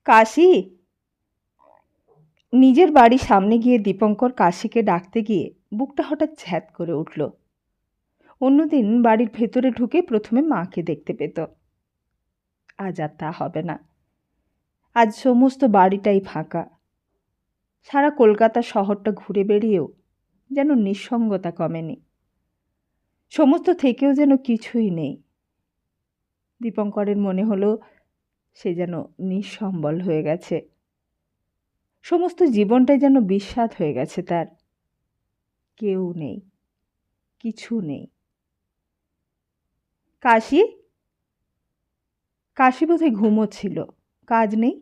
কাশি। নিজের বাড়ির সামনে গিয়ে দীপঙ্কর কাশিকে ডাকতে গিয়ে বুকটা হঠাৎ ছ্যাঁত করে উঠল। অন্যদিন বাড়ির ভেতরে ঢুকে প্রথমে মাকে দেখতে পেত, আজ আর তা হবে না। আজ সমস্ত বাড়িটাই ফাঁকা। সারা কলকাতা শহরটা ঘুরে বেরিয়েও যেন নিঃসঙ্গতা কমেনি, সমস্ত থেকেও যেন কিছুই নেই। দীপঙ্করের মনে হলো সে যেন নিঃসম্বল হয়ে গেছে, সমস্ত জীবনটাই যেন বিস্বাদ হয়ে গেছে তার। কেউ নেই, কিছু নেই। কাশি। কাশি বোধহয় ঘুমোচ্ছিল, কাজ নেই,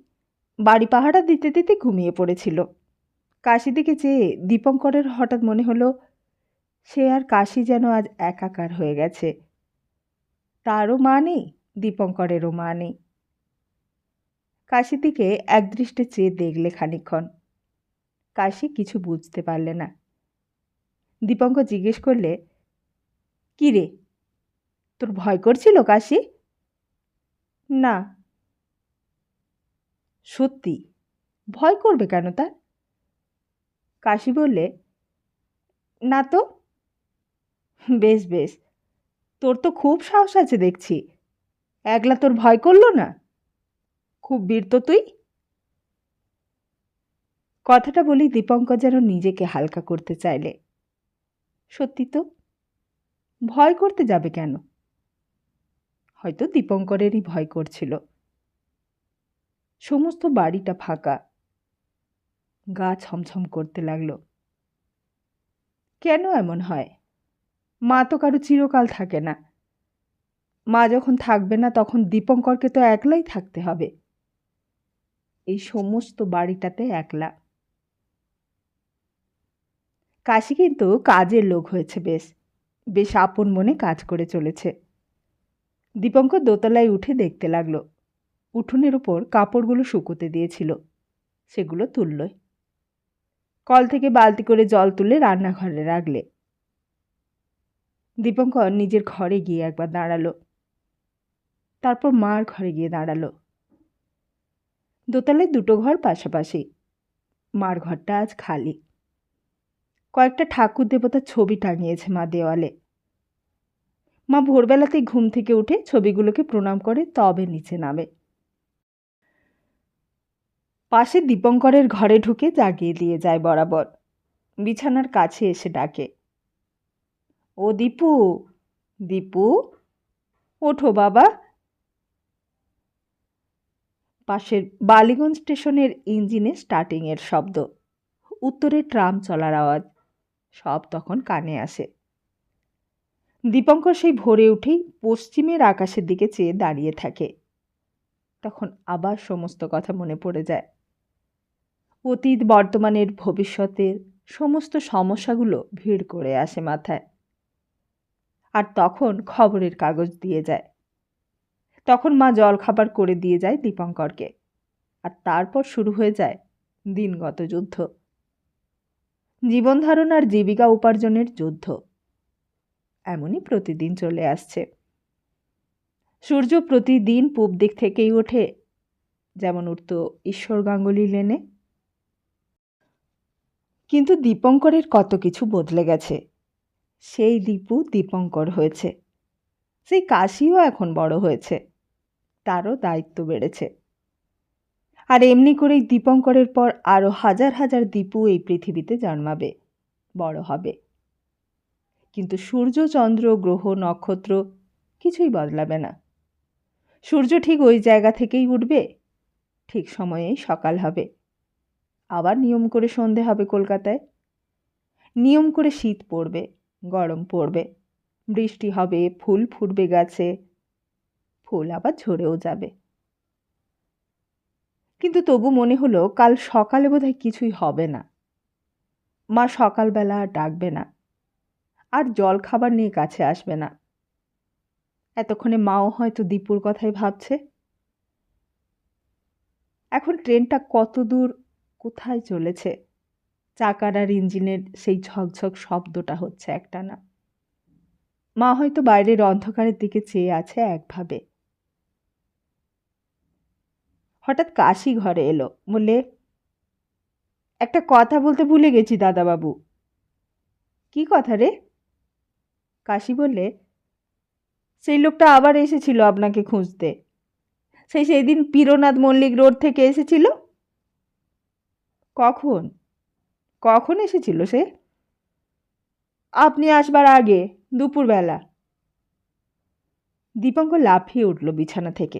বাড়ি পাহারা দিতে দিতে ঘুমিয়ে পড়েছিল। কাশি দিকে চেয়ে দীপঙ্করের হঠাৎ মনে হলো সে আর কাশি যেন আজ একাকার হয়ে গেছে। তারও মা নেই, দীপঙ্করেরও মা নেই। কাশির দিকে একদৃষ্টে চেয়ে দেখলে খানিকক্ষণ। কাশি কিছু বুঝতে পারলে না। দীপঙ্কর জিজ্ঞেস করলে, কি রে, তোর ভয় করছিল কাশি? না। সত্যি? ভয় করবে কেন তার? কাশি বললে, না তো। বেশ বেশ, তোর তো খুব সাহস আছে দেখছি। একলা তোর ভয় করলো না? খুব বীর তো তুই। কথাটা বলি দীপঙ্কর যেন নিজেকে হালকা করতে চাইলে। সত্যি তো, ভয় করতে যাবে কেন? হয়তো দীপঙ্করেরই ভয় করছিল। সমস্ত বাড়িটা ফাঁকা। গা ছমছম করতে লাগলো। কেন এমন হয়? মা তো কারো চিরকাল থাকে না। মা যখন থাকবে না তখন দীপঙ্করকে তো একলাই থাকতে হবে। এই সমস্ত বাড়িটাতে একলা। কাশি কিন্তু কাজের লোক হয়েছে, বেশ বেশ আপন মনে কাজ করে চলেছে। দীপঙ্কর দোতলায় উঠে দেখতে লাগলো। উঠোনের ওপর কাপড়গুলো শুকোতে দিয়েছিল, সেগুলো তুলল। কল থেকে বালতি করে জল তুলে রান্নাঘরে রাখলে। দীপঙ্কর নিজের ঘরে গিয়ে একবার দাঁড়ালো, তারপর মার ঘরে গিয়ে দাঁড়ালো। দোতলায় দুটো ঘর পাশাপাশি। মার ঘরটা আজ খালি। কয়েকটা ঠাকুর দেবতার ছবি টাঙিয়েছে মা দেওয়ালে। মা ভোরবেলাতেই ঘুম থেকে উঠে ছবিগুলোকে প্রণাম করে তবে নিচে নামে। পাশে দীপঙ্করের ঘরে ঢুকে জাগিয়ে দিয়ে যায় বরাবর। বিছানার কাছে এসে ডাকে, ও দীপু, দীপু, ওঠো বাবা। পাশের বালিগঞ্জ স্টেশনের ইঞ্জিনে স্টার্টিংয়ের শব্দ, উত্তরে ট্রাম চলার আওয়াজ, সব তখন কানে আসে। দীপঙ্কর সেই ভোরে উঠেই পশ্চিমের আকাশের দিকে চেয়ে দাঁড়িয়ে থাকে। তখন আবার সমস্ত কথা মনে পড়ে যায়। অতীত, বর্তমানের, ভবিষ্যতের সমস্ত সমস্যাগুলো ভিড় করে আসে মাথায়। আর তখন খবরের কাগজ দিয়ে যায়। তখন মা জলখাবার করে দিয়ে যায় দীপঙ্করকে। আর তারপর শুরু হয়ে যায় দিনগত যুদ্ধ, জীবনধারণ আর জীবিকা উপার্জনের যুদ্ধ। এমনই প্রতিদিন চলে আসছে। সূর্য প্রতিদিন পূব দিক থেকেই ওঠে, যেমন উঠত ঈশ্বর গাঙ্গুলি লেনে। কিন্তু দীপঙ্করের কত কিছু বদলে গেছে। সেই দীপু দীপঙ্কর হয়েছে। সেই কাশিও এখন বড় হয়েছে, তারও দায়িত্ব বেড়েছে। আর এমনি করেই দীপঙ্করের পর আরও হাজার হাজার দীপু এই পৃথিবীতে জন্মাবে, বড় হবে। কিন্তু সূর্য, চন্দ্র, গ্রহ, নক্ষত্র কিছুই বদলাবে না। সূর্য ঠিক ওই জায়গা থেকেই উঠবে, ঠিক সময়েই সকাল হবে। আবার নিয়ম করে সন্ধে হবে কলকাতায়। নিয়ম করে শীত পড়বে, গরম পড়বে, বৃষ্টি হবে, ফুল ফুটবে গাছে, ফুল আবার ঝরেও যাবে। কিন্তু তবু মনে হলো কাল সকালে বোধহয় কিছুই হবে না। মা সকালবেলা আর ডাকবে না, আর জল খাবার নিয়ে কাছে আসবে না। এতক্ষণে মাও হয়তো দীপুর কথাই ভাবছে। এখন ট্রেনটা কত দূর, কোথায় চলেছে, চাকার আর ইঞ্জিনের সেই ঝকঝক শব্দটা হচ্ছে একটানা। মা হয়তো বাইরের অন্ধকারের দিকে চেয়ে আছে একভাবে। হঠাৎ কাশি ঘরে এলো, বললে, একটা কথা বলতে ভুলে গেছি দাদাবাবু। কি কথা রে? কাশি বললে, সেই লোকটা আবার এসেছিল আপনাকে খুঁজতে। সেই দিন পীরনাথ মল্লিক রোড থেকে এসেছিল। কখন? কখন এসেছিল সে? আপনি আসবার আগে, দুপুরবেলা। দীপঙ্কর লাফিয়ে উঠল বিছানা থেকে।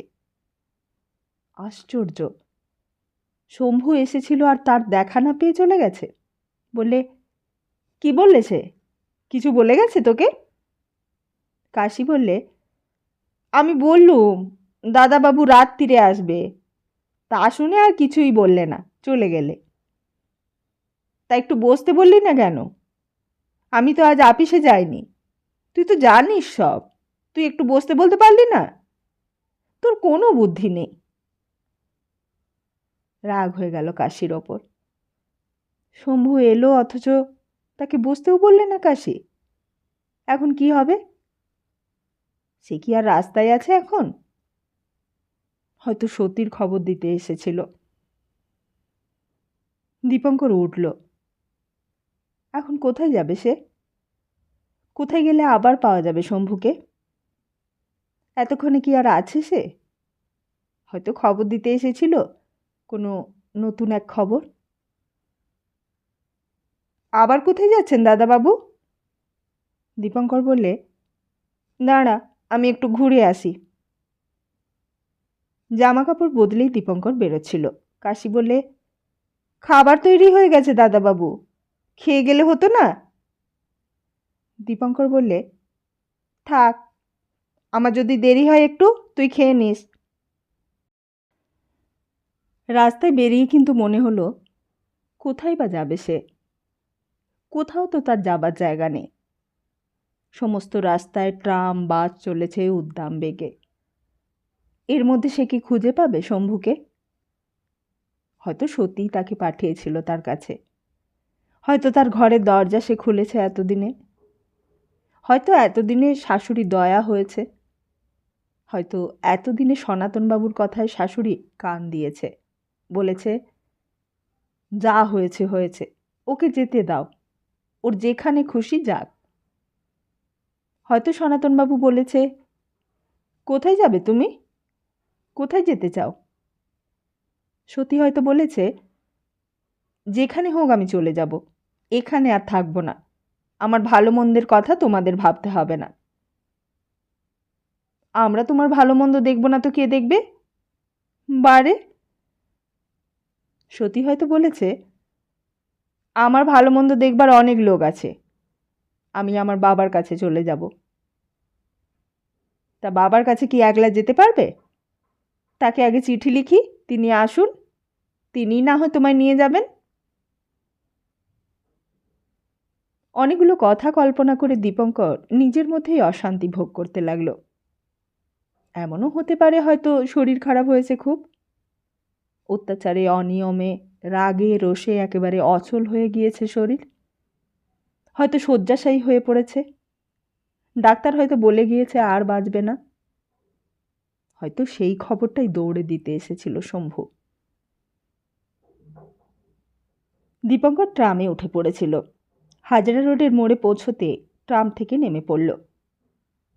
আশ্চর্য, শম্ভু এসেছিল আর তার দেখা না পেয়ে চলে গেছে। বললে, কি বললে সে? কিছু বলে গেছে তোকে? কাশি বললে, আমি বললুম দাদাবাবু রাত্রিরে আসবে, তা শুনে আর কিছুই বললে না, চলে গেলে। তা একটু বসতে বললি না কেন? আমি তো আজ আপিসে যাইনি, তুই তো জানিস সব, তুই একটু বসতে বলতে পারলি না? তোর কোনো বুদ্ধি নেই। রাগ হয়ে গেল কাশির ওপর। শম্ভু এলো অথচ তাকে বসতেও বললে না কাশি। এখন কি হবে? সে কি আর রাস্তায় আছে এখন? হয়তো সতীর খবর দিতে এসেছিল। দীপঙ্কর উঠল। এখন কোথায় যাবে সে? কোথায় গেলে আবার পাওয়া যাবে শম্ভুকে? এতক্ষণে কি আর আছে সে? হয়তো খবর দিতে এসেছিল, কোনো নতুন এক খবর। আবার কোথায় যাচ্ছেন দাদাবাবু? দীপঙ্কর বললে, দাঁড়া, আমি একটু ঘুরে আসি। জামা কাপড় বদলেই দীপঙ্কর বেরোচ্ছিল। কাশি বললে, খাবার তৈরি হয়ে গেছে দাদাবাবু, খেয়ে গেলে হতো না? দীপঙ্কর বললে, থাক, আমার যদি দেরি হয় একটু, তুই খেয়ে নিস। রাস্তায় বেরিয়ে কিন্তু মনে হলো, কোথায় বা যাবে সে? কোথাও তো তার যাবার জায়গা নেই। সমস্ত রাস্তায় ট্রাম, বাস চলেছে উদ্দাম বেগে। এর মধ্যে সে কি খুঁজে পাবে শম্ভুকে? হয়তো সত্যিই তাকে পাঠিয়েছিল তার কাছে। হয়তো তার ঘরের দরজা সে খুলেছে এতদিনে। হয়তো এতদিনে শাশুড়ি দয়া হয়েছে। হয়তো এতদিনে সনাতনবাবুর কথায় শাশুড়ি কান দিয়েছে, বলেছে, যা হয়েছে হয়েছে, ওকে যেতে দাও, ওর যেখানে খুশি যাক। হয়তো সনাতনবাবু বলেছে, কোথায় যাবে তুমি? কোথায় যেতে চাও? সতী হয়তো বলেছে, যেখানে হোক আমি চলে যাব, এখানে আর থাকবো না, আমার ভালো মন্দের কথা তোমাদের ভাবতে হবে না। আমরা তোমার ভালো মন্দ দেখব না তো কে দেখবে? বারে, সতী হয়তো বলেছে, আমার ভালো মন্দ দেখবার অনেক লোক আছে, আমি আমার বাবার কাছে চলে যাব। তা বাবার কাছে কি একলা যেতে পারবে? তাকে আগে চিঠি লিখি, তিনি আসুন, তিনিই না হয় তোমায় নিয়ে যাবেন। অনেকগুলো কথা কল্পনা করে দীপঙ্কর নিজের মধ্যেই অশান্তি ভোগ করতে লাগল। এমনও হতে পারে হয়তো শরীর খারাপ হয়েছে খুব, অত্যাচারে, অনিয়মে, রাগে, রোষে একেবারে অচল হয়ে গিয়েছে শরীর। হয়তো শয্যাশায়ী হয়ে পড়েছে। ডাক্তার হয়তো বলে গিয়েছে আর বাঁচবে না। হয়তো সেই খবরটাই দৌড়ে দিতে এসেছিল শম্ভু। দীপঙ্কর ট্রামে উঠে পড়েছিল। হাজরা রোডের মোড়ে পৌঁছতে ট্রাম থেকে নেমে পড়ল।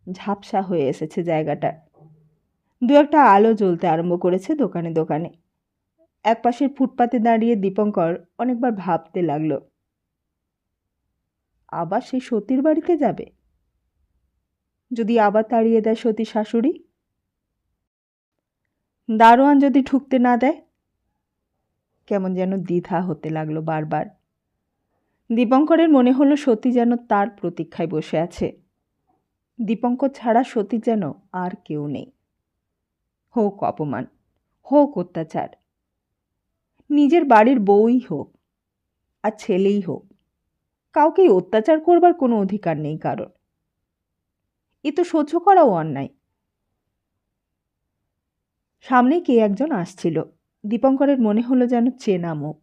ঝাপসা হয়ে এসেছে জায়গাটা। দু একটা আলো জ্বলতে আরম্ভ করেছে দোকানে দোকানে। একপাশের ফুটপাতে দাঁড়িয়ে দীপঙ্কর অনেকবার ভাবতে লাগল, আবার সেই সতীর বাড়িতে যাবে? যদি আবার তাড়িয়ে দেয় সতী শাশুড়ি? দারোয়ান যদি ঢুকতে না দেয়? কেমন যেন দ্বিধা হতে লাগলো বারবার। দীপঙ্করের মনে হলো সতী যেন তার প্রতীক্ষায় বসে আছে। দীপঙ্কর ছাড়া সতী যেন আর কেউ নেই। হোক অপমান, হোক অত্যাচার, নিজের বাড়ির বউই হোক আর ছেলেই হোক, কাউকেই অত্যাচার করবার কোনো অধিকার নেই কারণ। এ তো সহ্য করাও অন্যায়। সামনে কে একজন আসছিল। দীপঙ্করের মনে হলো যেন চেনা মুখ।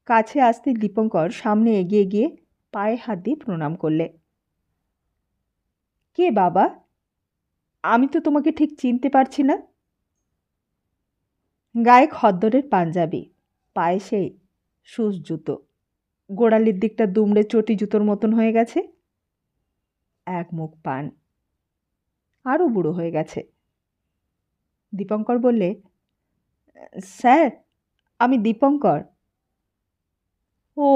কাছে আসতে দীপঙ্কর সামনে এগিয়ে গিয়ে পায়ে হাত দিয়ে প্রণাম করলে। কে বাবা? আমি তো তোমাকে ঠিক চিনতে পারছি না। গায়ে খদ্দরের পাঞ্জাবি, পায়ে সেই শুজ জুতো, গোড়ালির দিকটা দুমড়ে চটি জুতোর মতন হয়ে গেছে, এক মুখ পান, আরও বুড়ো হয়ে গেছে। দীপঙ্কর বললে, স্যার, আমি দীপঙ্কর। ও,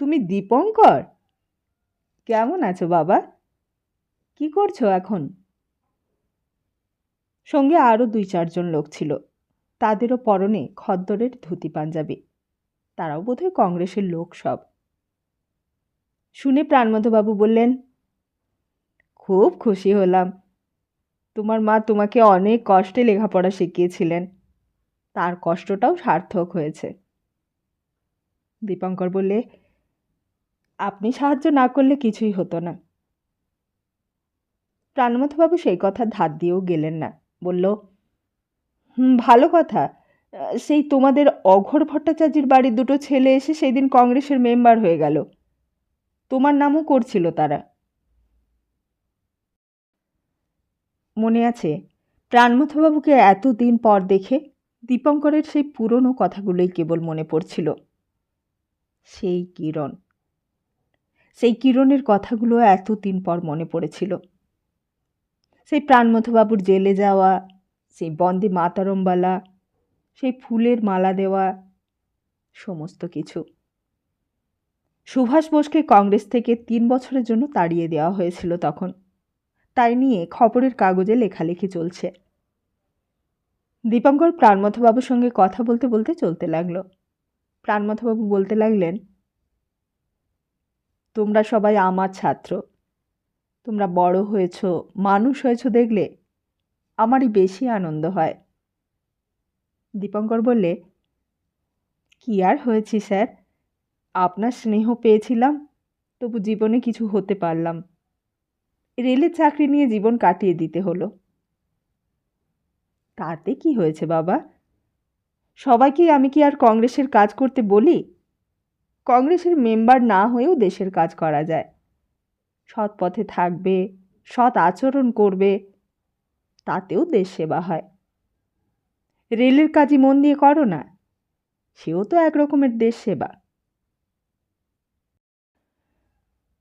তুমি দীপঙ্কর? কেমন আছো বাবা? কি করছো এখন? সঙ্গে আরও 2-4 জন লোক ছিল, তাদেরও পরনে খদ্দরের ধুতি পাঞ্জাবি। তারাও বোধহয় কংগ্রেসের লোক সব। শুনে প্রাণমথবাবু বললেন, খুব খুশি হলাম। তোমার মা তোমাকে অনেক কষ্টে লেখাপড়া শিখিয়েছিলেন, তার কষ্টটাও সার্থক হয়েছে। দীপঙ্কর বললে, আপনি সাহায্য না করলে কিছুই হতো না। প্রাণমথবাবু সেই কথা ধার দিয়েও গেলেন না। বলল, ভালো কথা। সেই তোমাদের অঘোর ভট্টাচার্যের বাড়ির 2 ছেলে এসে সেই দিন কংগ্রেসের মেম্বার হয়ে গেল। তোমার নামও করছিল তারা। মনে আছে, প্রাণমথবাবুকে এতদিন পর দেখে দীপঙ্করের সেই পুরনো কথাগুলোই কেবল মনে পড়ছিল। সেই কিরণ, সেই কিরণের কথাগুলো এতদিন পর মনে পড়েছিল। সেই প্রাণমথবাবুর জেলে যাওয়া, সেই বন্দে মাতরমবালা, সেই ফুলের মালা দেওয়া, সমস্ত কিছু। সুভাষ বোসকে কংগ্রেস থেকে 3 বছরের জন্য তাড়িয়ে দেওয়া হয়েছিল তখন। তাই নিয়ে খবরের কাগজে লেখালেখি চলছে। দীপঙ্কর প্রাণমথবাবুর সঙ্গে কথা বলতে বলতে চলতে লাগলো। প্রাণমথবাবু বলতে লাগলেন, তোমরা সবাই আমার ছাত্র। তোমরা বড় হয়েছ, মানুষ হয়েছ দেখলে আমারই বেশি আনন্দ হয়। দীপঙ্কর বললে, কি আর হয়েছি স্যার, আপনার স্নেহ পেয়েছিলাম, তবু জীবনে কিছু হতে পারলাম। রেলের চাকরি নিয়ে জীবন কাটিয়ে দিতে হলো। তাতে কি হয়েছে বাবা? সবাইকে আমি কি আর কংগ্রেসের কাজ করতে বলি? কংগ্রেসের মেম্বার না হয়েও দেশের কাজ করা যায়। সৎ পথে থাকবে, সৎ আচরণ করবে, তাতেও দেশ সেবা হয়। রেলের কাজই মন দিয়ে করো না, সেও তো এক রকমের দেশ সেবা।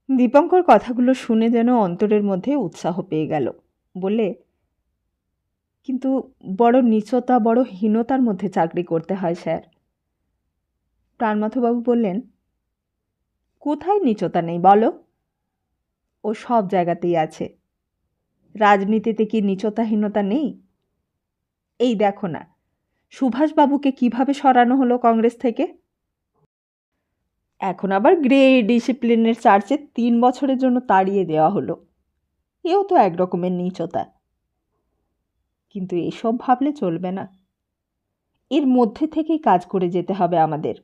দীপঙ্কর কথাগুলো শুনে যেন অন্তরের মধ্যে উৎসাহ পেয়ে গেল। বললে, কিন্তু বড় নীচতা, বড় হীনতার মধ্যে চাকরি করতে হয় স্যার। প্রাণমথবাবু বললেন, কোথায় নীচতা নেই বলো? ও সব জায়গাতেই আছে। রাজনীতিতে কি নীচতাহীনতা নেই? এই দেখো না, সুভাষবাবুকে কিভাবে সরানো হলো কংগ্রেস থেকে। এখন আবার গ্রে ডিসিপ্লিনের চার্জে 3 বছরের জন্য তাড়িয়ে দেওয়া হলো। এও তো এক রকমের নীচতা। কিন্তু এসব ভাবলে চলবে না, এর মধ্যে থেকেই কাজ করে যেতে হবে আমাদের।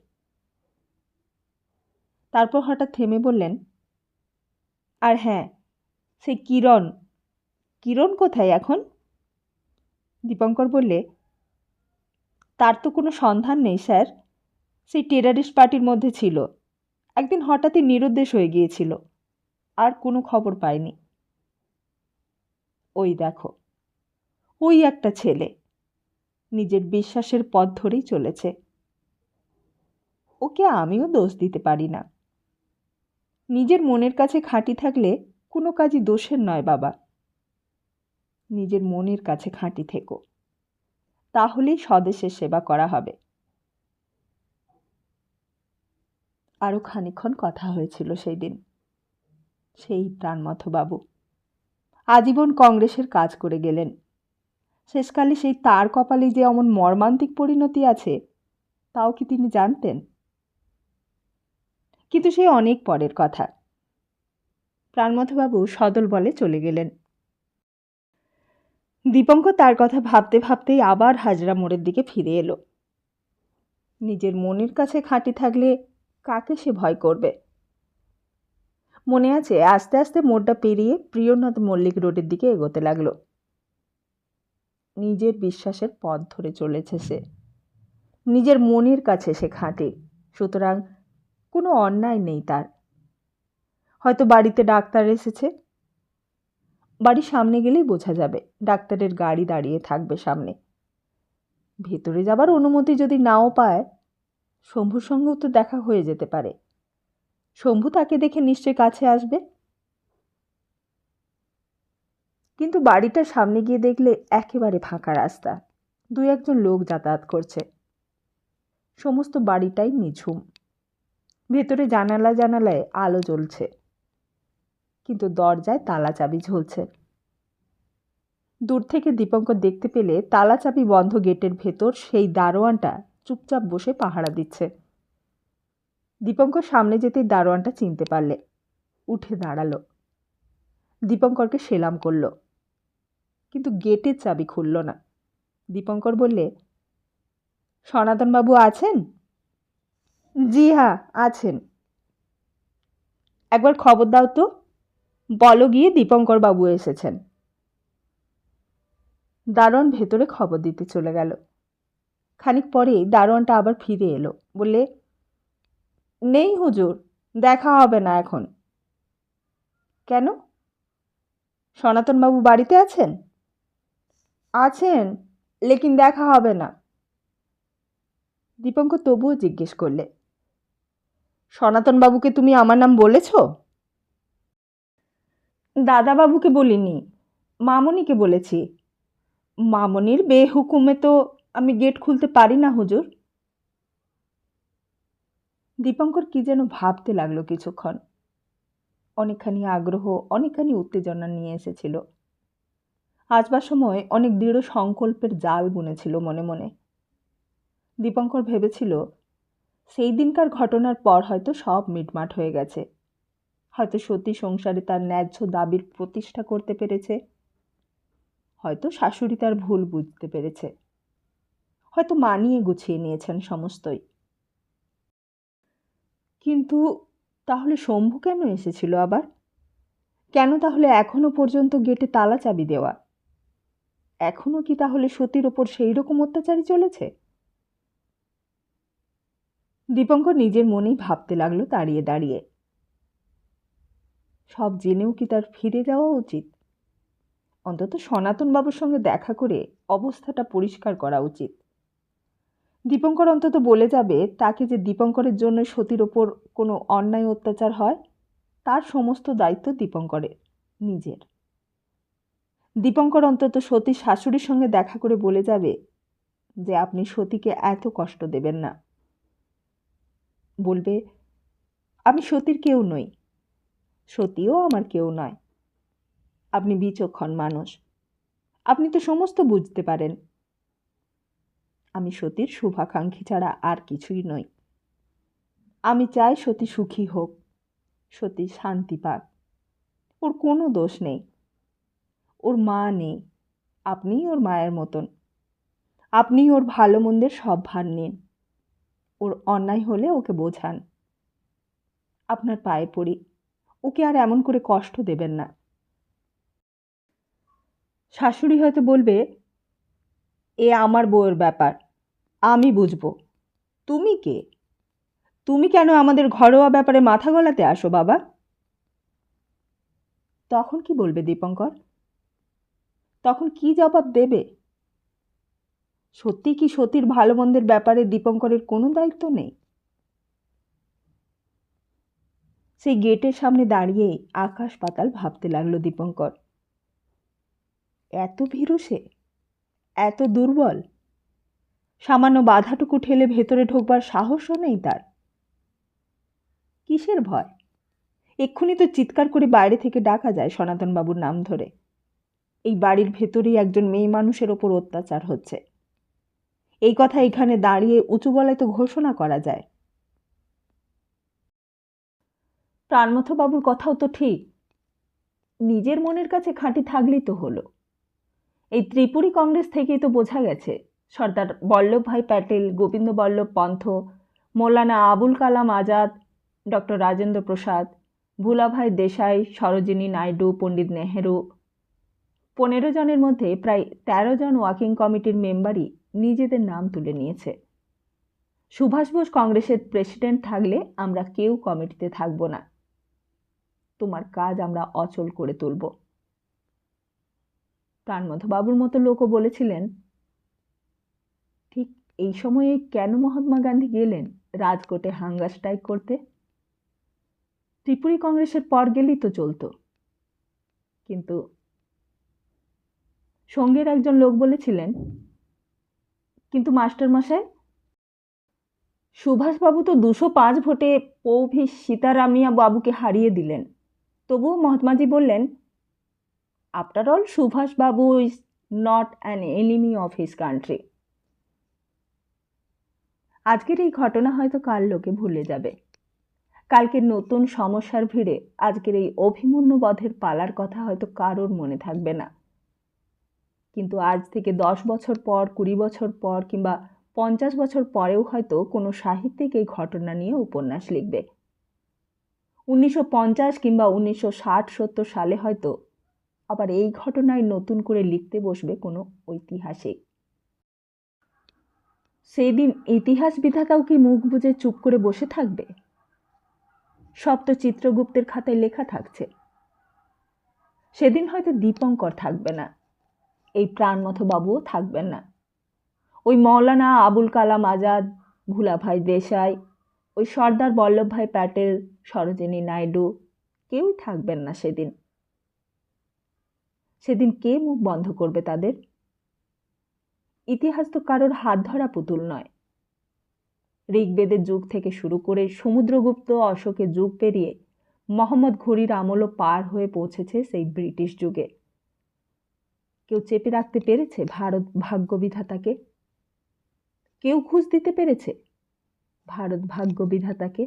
তারপর হঠাৎ থেমে বললেন, আর হ্যাঁ, সেই কিরণ, কিরণ কোথায় এখন? দীপঙ্কর বললে, তার তো কোনো সন্ধান নেই স্যার। সেই টেরারিস্ট পার্টির মধ্যে ছিল, একদিন হঠাৎই নিরুদ্দেশ হয়ে গিয়েছিল, আর কোনো খবর পাইনি। ওই দেখো, ওই একটা ছেলে নিজের বিশ্বাসের পথ ধরেই চলেছে। ওকে আমিও দোষ দিতে পারি না। নিজের মনের কাছে খাঁটি থাকলে কোনো কাজই দোষের নয় বাবা। নিজের মনের কাছে খাঁটি থেকো, তাহলেই স্বদেশের সেবা করা হবে। আরও খানিকক্ষণ কথা হয়েছিল সেই দিন। সেই প্রাণমথবাবু আজীবন কংগ্রেসের কাজ করে গেলেন। শেষকালে সেই তার কপালে যে অমন মর্মান্তিক পরিণতি আছে, তাও কি তিনি জানতেন? কিন্তু সে অনেক পরের কথা। প্রাণমথবাবু সদল বলে চলে গেলেন। দীপঙ্কর তার কথা ভাবতে ভাবতেই আবার হাজরা মোড়ের দিকে ফিরে এলো। নিজের মনের কাছে খাঁটি থাকলে কাকে সে ভয় করবে? মনে আছে, আস্তে আস্তে মোড়টা পেরিয়ে প্রিয়নাথ মল্লিক রোডের দিকে এগোতে লাগলো। নিজের বিশ্বাসের পথ ধরে চলেছে সে, নিজের মনের কাছে সে খাঁটি, সুতরাং কোনো অন্যায় নেই তার। হয়তো বাড়িতে ডাক্তার এসেছে, বাড়ির সামনে গেলেই বোঝা যাবে, ডাক্তারের গাড়ি দাঁড়িয়ে থাকবে সামনে। ভেতরে যাবার অনুমতি যদি নাও পায়, শম্ভুর সঙ্গেও তো দেখা হয়ে যেতে পারে। শম্ভু তাকে দেখে নিশ্চয়ই কাছে আসবে। কিন্তু বাড়িটার সামনে গিয়ে দেখলে একেবারে ফাঁকা রাস্তা, দুই একজন লোক যাতায়াত করছে। সমস্ত বাড়িটাই নিঝুম। ভেতরে জানালায় আলো জ্বলছে, কিন্তু দরজায় তালা চাবি ঝুলছে। দূর থেকে দীপঙ্কর দেখতে পেলে তালা চাবি বন্ধ গেটের ভেতর সেই দারোয়ানটা চুপচাপ বসে পাহারা দিচ্ছে। দীপঙ্কর সামনে যেতেই দারোয়ানটা চিনতে পারলে, উঠে দাঁড়ালো, দীপঙ্করকে সেলাম করল, কিন্তু গেটের চাবি খুলল না। দীপঙ্কর বললে, সনাতনবাবু আছেন? জি হ্যাঁ, আছেন। একবার খবর দাও তো, বলো গিয়ে দীপঙ্কর বাবু এসেছেন। দারোয়ান ভেতরে খবর দিতে চলে গেল। খানিক পরেই দারোয়ানটা আবার ফিরে এলো, বললে, নেই হুজুর, দেখা হবে না এখন। কেন? সনাতনবাবু বাড়িতে আছেন? আছেন, লেকিন দেখা হবে না। দীপঙ্কর তবুও জিজ্ঞেস করলে, সনাতনবাবুকে তুমি আমার নাম বলেছ? দাদাবাবুকে বলিনি, মামনিকে বলেছি। মামনির বেহুকুমে তো আমি গেট খুলতে পারি না হুজুর। দীপঙ্কর কি যেন ভাবতে লাগলো কিছুক্ষণ। অনেকখানি আগ্রহ, অনেকখানি উত্তেজনা নিয়ে এসেছিল। আসবার সময় অনেক দৃঢ় সংকল্পের জাল বুনেছিল মনে মনে। দীপঙ্কর ভেবেছিল, সেই দিনকার ঘটনার পর হয়তো সব মিটমাট হয়ে গেছে। হয়তো সতী সংসারে তার ন্যায্য দাবির প্রতিষ্ঠা করতে পেরেছে, হয়তো শাশুড়ি তার ভুল বুঝতে পেরেছে, হয়তো মানিয়ে গুছিয়ে নিয়েছেন সমস্তই। কিন্তু তাহলে শম্ভু কেন এসেছিল আবার? কেন তাহলে এখনো পর্যন্ত গেটে তালা চাবি দেওয়া? এখনো কি তাহলে সতীর ওপর সেই রকম অত্যাচারই চলেছে? দীপঙ্কর নিজের মনেই ভাবতে লাগলো দাঁড়িয়ে দাঁড়িয়ে। সব জেনেও কি তার ফিরে যাওয়া উচিত? অন্তত সনাতনবাবুর সঙ্গে দেখা করে অবস্থাটা পরিষ্কার করা উচিত। দীপঙ্কর অন্তত বলে যাবে তাকে যে দীপঙ্করের জন্য সতীর ওপর কোনো অন্যায় অত্যাচার হয়, তার সমস্ত দায়িত্ব দীপঙ্করের নিজের। দীপঙ্কর অন্তত সতীর শাশুড়ির সঙ্গে দেখা করে বলে যাবে যে আপনি সতীকে এত কষ্ট দেবেন না। বলবে, আমি সতীর কেউ নই, সতীও আমার কেউ নয়। আপনি বিচক্ষণ মানুষ, আপনি তো সমস্ত বুঝতে পারেন। আমি সতীর শুভাকাঙ্ক্ষী ছাড়া আর কিছুই নই। আমি চাই সতী সুখী হোক, সতী শান্তি পাক। ওর কোনো দোষ নেই, ওর মা নেই, আপনিই ওর মায়ের মতন। আপনিই ওর ভালো মন্দের সব ভার নিন, ওর অন্যায় হলে ওকে বোঝান। আপনার পায়ে পড়ি, ওকে আর এমন করে কষ্ট দেবেন না। শাশুড়ি হয়তো বলবে, এ আমার বউয়ের ব্যাপার, আমি বুঝবো। তুমি কে? তুমি কেন আমাদের ঘরোয়া ব্যাপারে মাথা গলাতে আসো বাবা? তখন কি বলবে দীপঙ্কর? তখন কি জবাব দেবে? সত্যি কি সতীর ভালো মন্দের ব্যাপারে দীপঙ্করের কোনো দায়িত্ব নেই? সেই গেটের সামনে দাঁড়িয়ে আকাশ পাতাল ভাবতে লাগলো দীপঙ্কর। এত ভীরু সে, এত দুর্বল, সামান্য বাধাটুকু ঠেলে ভেতরে ঢোকবার সাহসও নেই তার। কিসের ভয়? এক্ষুনি তো চিৎকার করে বাইরে থেকে ডাকা যায় সনাতনবাবুর নাম ধরে। এই বাড়ির ভেতরেই একজন মেয়ে মানুষের ওপর অত্যাচার হচ্ছে, এই কথা এখানে দাঁড়িয়ে উঁচু গলায় তো ঘোষণা করা যায়। প্রাণমথবাবুর কথাও তো ঠিক, নিজের মনের কাছে খাঁটি থাকলেই তো হলো। এই ত্রিপুরী কংগ্রেস থেকেই তো বোঝা গেছে সর্দার বল্লভভাই প্যাটেল, গোবিন্দ বল্লভ পন্থ, মৌলানা আবুল কালাম আজাদ, ডক্টর রাজেন্দ্র প্রসাদ, ভুলাভাই দেশাই, সরোজিনী নাইডু, পণ্ডিত নেহেরু, 15 জনের মধ্যে প্রায় 13 জন ওয়ার্কিং কমিটির মেম্বারই নিজেদের নাম তুলে নিয়েছে। সুভাষ বোস কংগ্রেসের প্রেসিডেন্ট থাকলে আমরা কেউ কমিটিতে থাকব না। তোমার কাজ আমরা অচল করে তুলব। প্রাণমথবাবুর মতো লোকও বলেছিলেন, এই সময়ে কেন মহাত্মা গান্ধী গেলেন রাজকোটে হাঙ্গার স্ট্রাইক করতে? ত্রিপুরী কংগ্রেসের পর গেলেই তো চলতো। কিন্তু সঙ্গের একজন লোক বলেছিলেন, কিন্তু মাস্টারমশাই, সুভাষবাবু তো 205 ভোটে পৌভি সীতারামিয়া বাবুকে হারিয়ে দিলেন। তবুও মহাত্মাজি বললেন, আফটার অল সুভাষবাবু is not an enemy of his country. আজকের এই ঘটনা হয়তো কাল লোকে ভুলে যাবে। কালকের নতুন সমস্যার ভিড়ে আজকের এই অভিমন্যুবধের পালার কথা হয়তো কারোর মনে থাকবে না। কিন্তু আজ থেকে 10 বছর পর, 20 বছর পর কিংবা 50 বছর পরেও হয়তো কোনো সাহিত্যিক এই ঘটনা নিয়ে উপন্যাস লিখবে। 1950 কিংবা 1960-70 সালে হয়তো আবার এই ঘটনায় নতুন করে লিখতে বসবে কোনো ঐতিহাসিক। সেই দিন ইতিহাস বিধাতাও কি মুখ বুজে চুপ করে বসে থাকবে? সব তো চিত্রগুপ্তের খাতায় লেখা থাকছে। সেদিন হয়তো দীপঙ্কর থাকবে না, এই প্রাণমথ বাবুও থাকবেন না, ওই মৌলানা আবুল কালাম আজাদ, ভুলাভাই দেশাই, ওই সর্দার বল্লভভাই প্যাটেল, সরোজিনী নাইডু কেউই থাকবেন না সেদিন। সেদিন কে মুখ বন্ধ করবে তাদের? ইতিহাস তো কারোর হাত ধরা পুতুল নয়। ঋগ্বেদের যুগ থেকে শুরু করে সমুদ্রগুপ্ত অশোকের যুগ পেরিয়ে মোহাম্মদ ঘুরির আমলও পার হয়ে পৌঁছেছে সেই ব্রিটিশ যুগে। কেউ চেপে রাখতে পেরেছে ভারত ভাগ্য বিধাতাকে? কেউ খুঁজ দিতে পেরেছে ভারত ভাগ্য বিধাতাকে?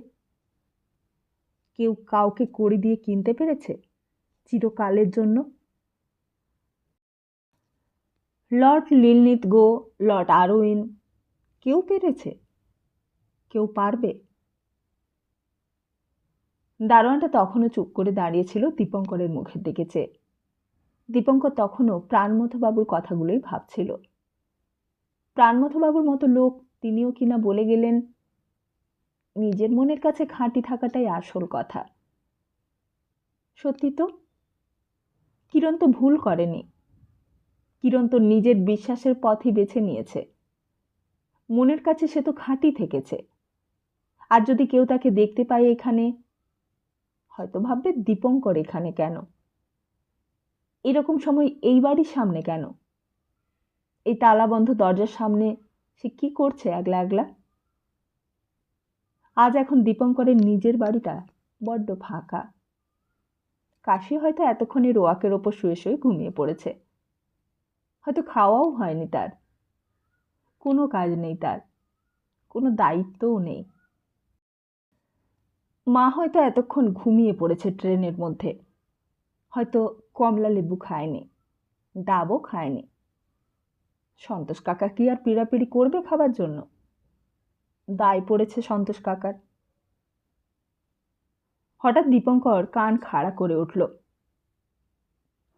কেউ কাউকে কড়ি দিয়ে কিনতে পেরেছে চিরকালের জন্য? লর্ড লিলনিথগো, লর্ড আরউইন, কেউ পেরেছে? কেউ পারবে? দারোয়ানটা তখনও চুপ করে দাঁড়িয়েছিল দীপঙ্করের মুখের দিকে চেয়ে। দীপঙ্কর তখনও প্রাণমথবাবুর কথাগুলোই ভাবছিল। প্রাণমথবাবুর মতো লোক তিনিও কিনা বলে গেলেন, নিজের মনের কাছে খাঁটি থাকাটাই আসল কথা। সত্যি তো, কিরণ তো ভুল করেনি। কিরণ তো নিজের বিশ্বাসের পথই বেছে নিয়েছে। মনের কাছে সে তো খাঁটি থেকেছে। আর যদি কেউ তাকে দেখতে পায় এখানে, হয়তো ভাববে দীপঙ্কর এখানে কেন, এরকম সময় এই বাড়ির সামনে কেন, এই তালাবন্ধ দরজার সামনে সে কি করছে একলা একলা? আজ এখন দীপঙ্করের নিজের বাড়িটা বড্ড ফাঁকা। কাশি হয়তো এতক্ষণে রোয়াকের ওপর শুয়ে শুয়ে ঘুমিয়ে পড়েছে। হয়তো খাওয়াও হয়নি তার। কোনো কাজ নেই তার, কোনো দায়িত্বও নেই। মা হয়তো এতক্ষণ ঘুমিয়ে পড়েছে ট্রেনের মধ্যে। হয়তো কমলা লেবু খায়নি, ডাবও খায়নি। সন্তোষ কাকা কি আর পিড়াপিড়ি করবে খাবার জন্য? দায় পড়েছে সন্তোষ কাকার। হঠাৎ দীপঙ্কর কান খাড়া করে উঠল।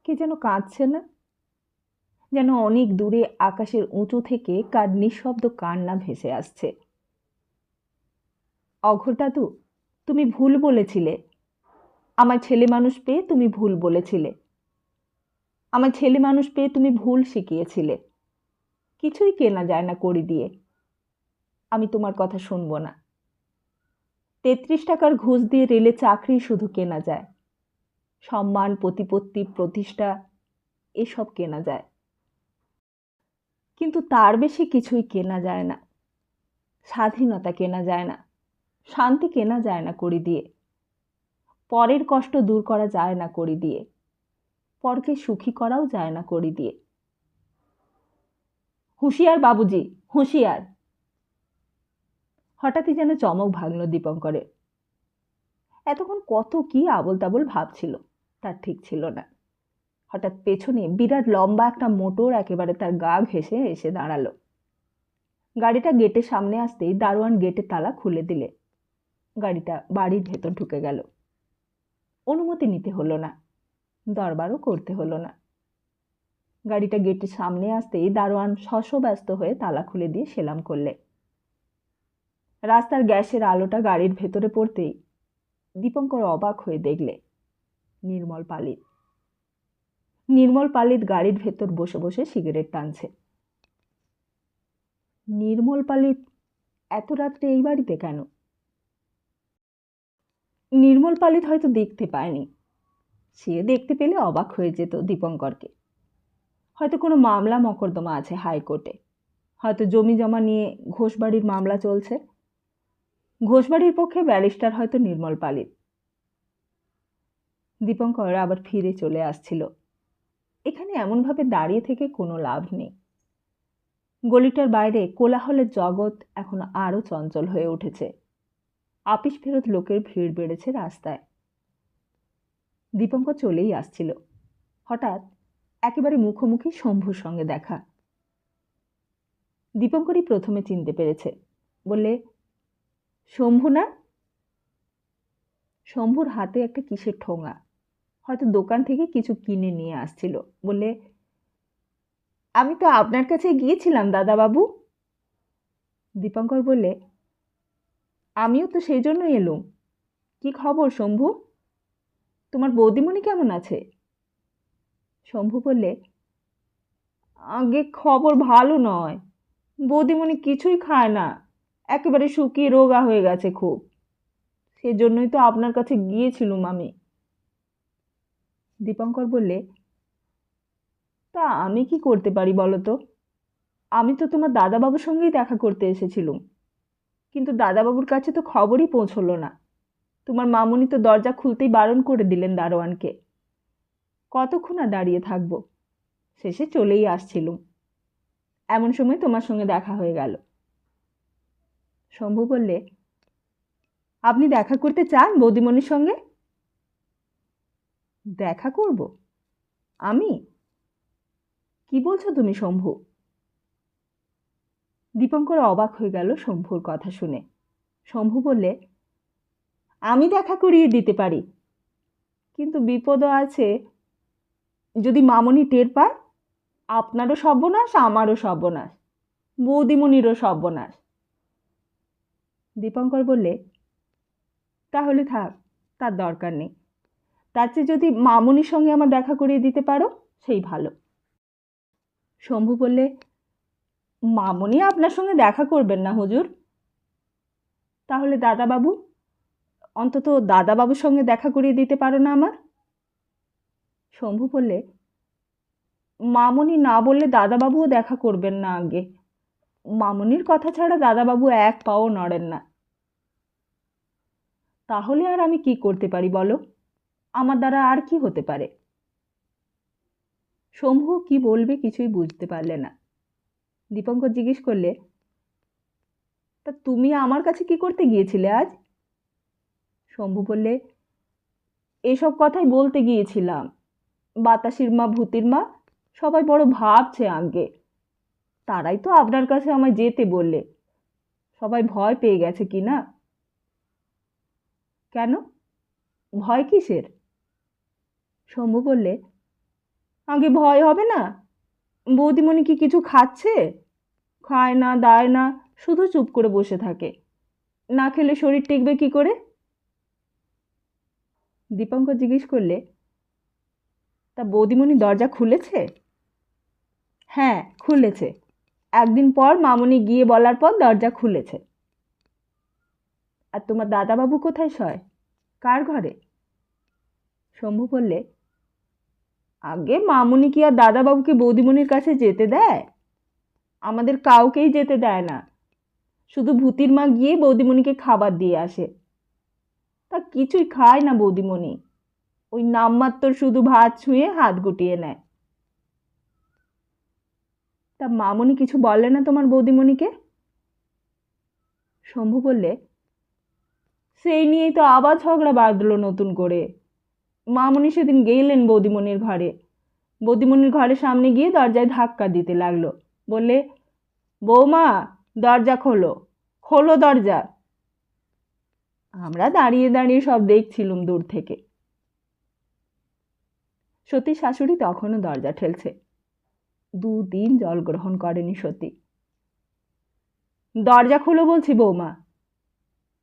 কে যেন কাঁদছে না? যেন অনেক দূরে আকাশের উঁচু থেকে কার নিঃশব্দ কান্না ভেসে আসছে। অঘোর দাদু, তুমি ভুল বলেছিলে। আমার ছেলে মানুষ পেয়ে তুমি ভুল বলেছিলে। আমার ছেলে মানুষ পেয়ে তুমি ভুল শিখিয়েছিলে। কিছুই কেনা যায় না কড়ি দিয়ে। আমি তোমার কথা শুনবো না। 33 টাকার ঘুষ দিয়ে রেলে চাকরি শুধু কেনা যায়। সম্মান, প্রতিপত্তি, প্রতিষ্ঠা এসব কেনা যায়, কিন্তু তার বেশি কিছুই কেনা যায় না। স্বাধীনতা কেনা যায় না, শান্তি কেনা যায় না কড়ি দিয়ে, পরের কষ্ট দূর করা যায় না কড়ি দিয়ে, পরকে সুখী করাও যায় না কড়ি দিয়ে। হুঁশিয়ার বাবুজি, হুঁশিয়ার! হঠাৎই যেন চমক ভাঙল দীপঙ্করের। এতক্ষণ কত কি আবোল তাবোল ভাবছিল, তার ঠিক ছিল না। হঠাৎ পেছনে বিরাট লম্বা একটা মোটর একেবারে তার গা ঘেঁষে এসে দাঁড়ালো। গাড়িটা গেটের সামনে আসতেই দারোয়ান গেটের তালা খুলে দিলে। গাড়িটা বাড়ির ভেতর ঢুকে গেল। অনুমতি নিতে হলো না, দরবারও করতে হলো না। গাড়িটা গেটের সামনে আসতেই দারোয়ান শশব্যস্ত হয়ে তালা খুলে দিয়ে সেলাম করলে। রাস্তার গ্যাসের আলোটা গাড়ির ভেতরে পড়তেই দীপঙ্কর অবাক হয়ে দেখলে নির্মল পালিত। নির্মল পালিত গাড়ির ভেতর বসে বসে সিগারেট টানছে। নির্মল পালিত এত রাত্রে এই বাড়িতে কেন? নির্মল পালিত হয়তো দেখতে পায়নি। সে দেখতে পেলে অবাক হয়ে যেত দীপঙ্করকে। হয়তো কোনো মামলা মকদ্দমা আছে হাইকোর্টে, হয়তো জমি জমা নিয়ে ঘোষবাড়ির মামলা চলছে। ঘোষবাড়ির পক্ষে ব্যারিস্টার হয়তো নির্মল পালিত। দীপঙ্কর আবার ফিরে চলে আসছিল। এখানে এমনভাবে দাঁড়িয়ে থেকে কোনো লাভ নেই। গলিটার বাইরে কোলাহলের জগৎ এখন আরও চঞ্চল হয়ে উঠেছে। আপিস ফেরত লোকের ভিড় বেড়েছে রাস্তায়। দীপঙ্কর চলেই আসছিল। হঠাৎ একেবারে মুখোমুখি শম্ভুর সঙ্গে দেখা। দীপঙ্করই প্রথমে চিনতে পেরেছে। বললে, শম্ভু না? শম্ভুর হাতে একটা কিসের ঠোঙা, হয়তো দোকান থেকে কিছু কিনে নিয়ে আসছিল। বললে, আমি তো আপনার কাছে গিয়েছিলাম দাদাবাবু। দীপঙ্কর বললে, আমিও তো সেই জন্যই এলুম। কি খবর শম্ভু? তোমার বৌদিমণি কেমন আছে? শম্ভু বললে, আগে খবর ভালো নয়। বৌদিমণি কিছুই খায় না, একেবারে শুকিয়ে রোগা হয়ে গেছে খুব। সেজন্যই তো আপনার কাছে গিয়েছিলুম আমি। দীপঙ্কর বললে, তা আমি কি করতে পারি বলো তো? আমি তো তোমার দাদাবাবুর সঙ্গেই দেখা করতে এসেছিলুম, কিন্তু দাদাবাবুর কাছে তো খবরই পৌঁছলো না। তোমার মামুনি তো দরজা খুলতেই বারণ করে দিলেন দারোয়ানকে। কতক্ষণ আর দাঁড়িয়ে থাকবো? শেষে চলেই আসছিলুম। এমন সময় তোমার সঙ্গে দেখা হয়ে গেল। শম্ভু বললে, আপনি দেখা করতে চান বৌদিমণির সঙ্গে? দেখা করব? আমি? কি বলছো তুমি শম্ভু? দীপঙ্কর অবাক হয়ে গেল শম্ভুর কথা শুনে। শম্ভু বললে, আমি দেখা করিয়ে দিতে পারি, কিন্তু বিপদও আছে। যদি মামনি টের পায়, আপনারও সর্বনাশ, আমারও সর্বনাশ, বৌদিমণিরও সর্বনাশ। দীপঙ্কর বললে, তাহলে থাক, তার দরকার নেই। তার চেয়ে যদি মামনির সঙ্গে আমার দেখা করিয়ে দিতে পারো সেই ভালো। শম্ভু বললে, মামনি আপনার সঙ্গে দেখা করবেন না হুজুর। তাহলে দাদাবাবু, অন্তত দাদাবাবুর সঙ্গে দেখা করিয়ে দিতে পারো না আমার? শম্ভু বললে, মামনি না বললে দাদাবাবুও দেখা করবেন না আগে। মামনির কথা ছাড়া দাদাবাবু এক পাও নড়েন না। তাহলে আর আমি কি করতে পারি বলো? আমার দ্বারা আর কি হতে পারে? শম্ভু কি বলবে কিছুই বুঝতে পারলে না। দীপঙ্কর জিজ্ঞেস করলে, তা তুমি আমার কাছে কি করতে গিয়েছিলে আজ? শম্ভু বললে, এসব কথাই বলতে গিয়েছিলাম। বাতাসির মা, ভূতির মা সবাই বড় ভাবছে আগে। তারাই তো আপনার কাছে আমায় যেতে বললে। সবাই ভয় পেয়ে গেছে কি না? কেন? ভয় কিসের? শম্ভু বললে, আগে ভয় হবে না? বৌদিমণি কি কিছু খাচ্ছে? খায় না, দায় না, শুধু চুপ করে বসে থাকে। না খেলে শরীর টিকবে কি করে? দীপঙ্কর জিজ্ঞেস করলে, তা বৌদিমণি দরজা খুলেছে? হ্যাঁ, খুলেছে। একদিন পর মামনি গিয়ে বলার পর দরজা খুলেছে। আর তোমার দাদাবাবু কোথায় শয়? কার ঘরে? শম্ভু বললে, আগে মামনি কি আর দাদাবাবুকে বৌদিমণির কাছে যেতে দেয়? আমাদের কাউকেই যেতে দেয় না। শুধু ভূতির মা গিয়ে বৌদিমণিকে খাবার দিয়ে আসে। তা কিছুই খায় না বৌদিমণি, ওই নামমাত্র শুধু ভাত ছুঁয়ে হাত গুটিয়ে নেয়। তা মামনি কিছু বলে না তোমার বৌদিমণিকে? শম্ভু বললে, সেই নিয়েই তো আবার ঝগড়া বাঁধলো নতুন করে। মামনি সেদিন গেলেন বৌদিমণির ঘরে। বৌদিমণির ঘরের সামনে গিয়ে দরজায় ধাক্কা দিতে লাগলো। বললে, বৌমা দরজা খোলো, খোলো দরজা। আমরা দাঁড়িয়ে দাঁড়িয়ে সব দেখছিলুম দূর থেকে। সতীর শাশুড়ি তখনও দরজা ঠেলছে। 2 দিন জল গ্রহণ করেনি সতী। দরজা খোলো বলছি বৌমা।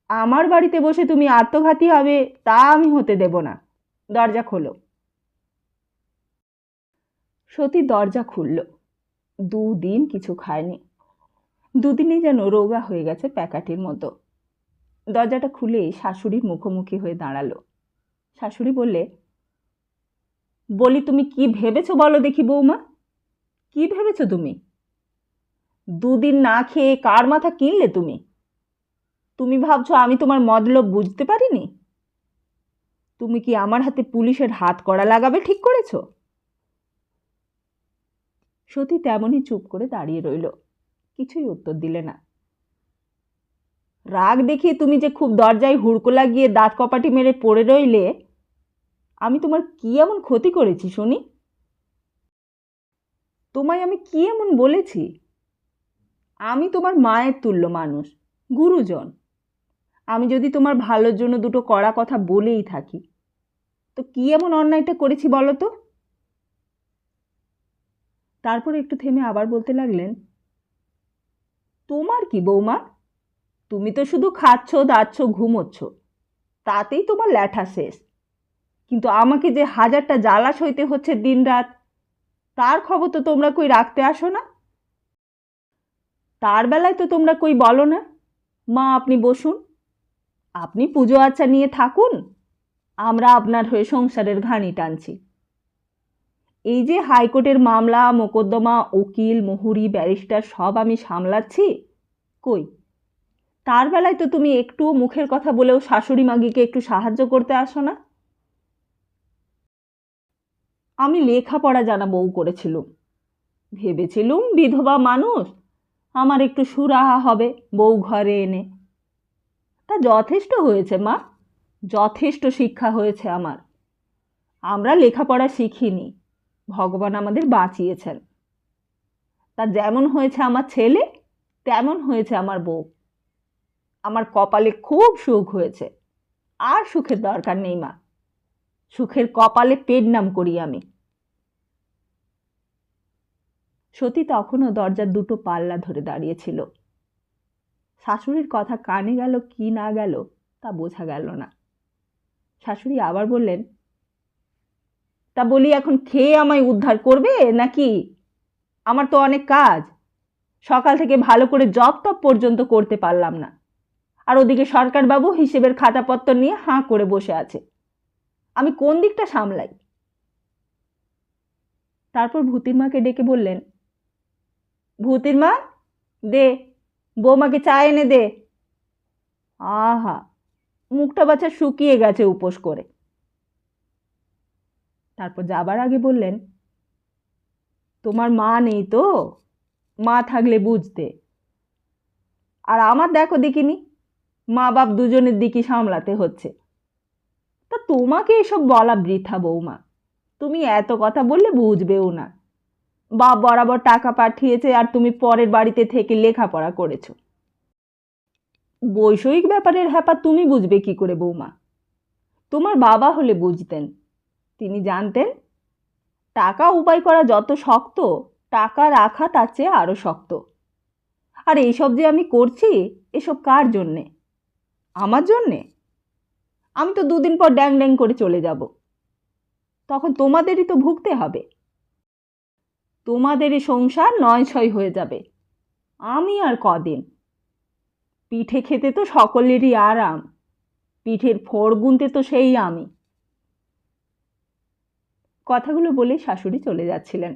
আমার বাড়িতে বসে তুমি আত্মঘাতী হবে তা আমি হতে দেব না। দরজা খোলো। সতী দরজা খুলল। 2 দিন কিছু খায়নি। দুদিনেই যেন রোগা হয়ে গেছে প্যাকাটির মতো। দরজাটা খুলে শাশুড়ির মুখোমুখি হয়ে দাঁড়ালো। শাশুড়ি বলি তুমি কি ভেবেছো বলো দেখি বৌমা, কি ভেবেছো তুমি? দুদিন না খেয়ে কার মাথা কিনলে তুমি? তুমি ভাবছো আমি তোমার মতলব বুঝতে পারিনি? তুমি কি আমার হাতে পুলিশের হাত কড়া লাগাবে ঠিক করেছো? সতী তেমনই চুপ করে দাঁড়িয়ে রইল, কিছুই উত্তর দিলে না। রাগ দেখিয়ে তুমি যে খুব দরজায় হুড়কো লাগিয়ে দাঁত কপাটি মেরে পড়ে রইলে, আমি তোমার কি এমন ক্ষতি করেছি শুনি? তোমায় আমি কি এমন বলেছি? আমি তোমার মায়ের তুল্য মানুষ, গুরুজন। আমি যদি তোমার ভালোর জন্য দুটো কড়া কথা বলেই থাকি, তো কি এমন অন্যায়টা করেছি বলো তো? তারপর একটু থেমে আবার বলতে লাগলেন, তোমার কি বৌমা? তুমি তো শুধু খাচ্ছ, দাচ্ছ, ঘুমোচ্ছ, তাতেই তোমার ল্যাঠা শেষ। কিন্তু আমাকে যে হাজারটা জ্বালা সইতে হচ্ছে দিন রাত, তার খবর তো তোমরা কই রাখতে আসো না। তার বেলায় তো তোমরা কই বলো না, মা আপনি বসুন, আপনি পুজো আচ্চা নিয়ে থাকুন, আমরা আপনার হয়ে সংসারের ঘানি টানছি। এই যে হাইকোর্টের মামলা মোকদ্দমা, উকিল মুহুরি ব্যারিস্টার সব আমি সামলাচ্ছি, কই তার বেলায় তো তুমি একটুও মুখের কথা বলেও শাশুড়ি মাগিকে একটু সাহায্য করতে আসো না। আমি লেখাপড়া জানা বউ করেছিলুম, ভেবেছিলুম বিধবা মানুষ, আমার একটু সুরাহা হবে বউ ঘরে এনে। তা যথেষ্ট হয়েছে মা, যথেষ্ট শিক্ষা হয়েছে আমার। আমরা লেখাপড়া শিখিনি, ভগবান আমাদের বাঁচিয়েছেন। তা যেমন হয়েছে আমার ছেলে, তেমন হয়েছে আমার বউ। আমার কপালে খুব সুখ হয়েছে, আর সুখের দরকার নেই মা। সুখের কপালে পেট নাম করি আমি। সতী তখনও দরজার দুটো পাল্লা ধরে দাঁড়িয়েছিল। শাশুড়ির কথা কানে গেল কি না গেল তা বোঝা গেল না। শাশুড়ি আবার বললেন, তা বলি এখন খেয়ে আমায় উদ্ধার করবে নাকি? আমার তো অনেক কাজ, সকাল থেকে ভালো করে জব টপ পর্যন্ত করতে পারলাম না, আর ওদিকে সরকারবাবু হিসেবের খাতাপত্র নিয়ে হাঁ করে বসে আছে। আমি কোন দিকটা সামলাই? তারপর ভূতির মাকে ডেকে বললেন, ভূতির মা, দে বৌমাকে চা এনে দে। আহা, মুখটা বাছা শুকিয়ে গেছে উপোস করে। তারপর যাবার আগে বললেন, তোমার মা নেই তো, মা থাকলে বুঝতে। আর আমার দেখো দেখিনি, মা বাপ দুজনের দিকই সামলাতে হচ্ছে। তা তোমাকে এসব বলা বৃথা বৌমা, তুমি এত কথা বললে বুঝবেও না। বাপ বরাবর টাকা পাঠিয়েছে আর তুমি পরের বাড়িতে থেকে লেখাপড়া করেছো। বৈষয়িক ব্যাপারের হ্যাপা তুমি বুঝবে কি করে বৌমা? তোমার বাবা হলে বুঝতেন। তিনি জানতেন টাকা উপায় করা যত শক্ত, টাকা রাখা তার চেয়ে আরো শক্ত। আর এইসব যে আমি করছি, এসব কার জন্যে? আমার জন্যে? আমি তো দুদিন পর ড্যাং ড্যাং করে চলে যাব, তখন তোমাদেরই তো ভুগতে হবে। তোমাদেরই সংসার নয় ছয় হয়ে যাবে, আমি আর কদিন। পিঠে খেতে তো সকলেরই আরাম, পিঠের ফোড় গুনতে তো সেই আমি। কথাগুলো বলে শাশুড়ি চলে যাচ্ছিলেন।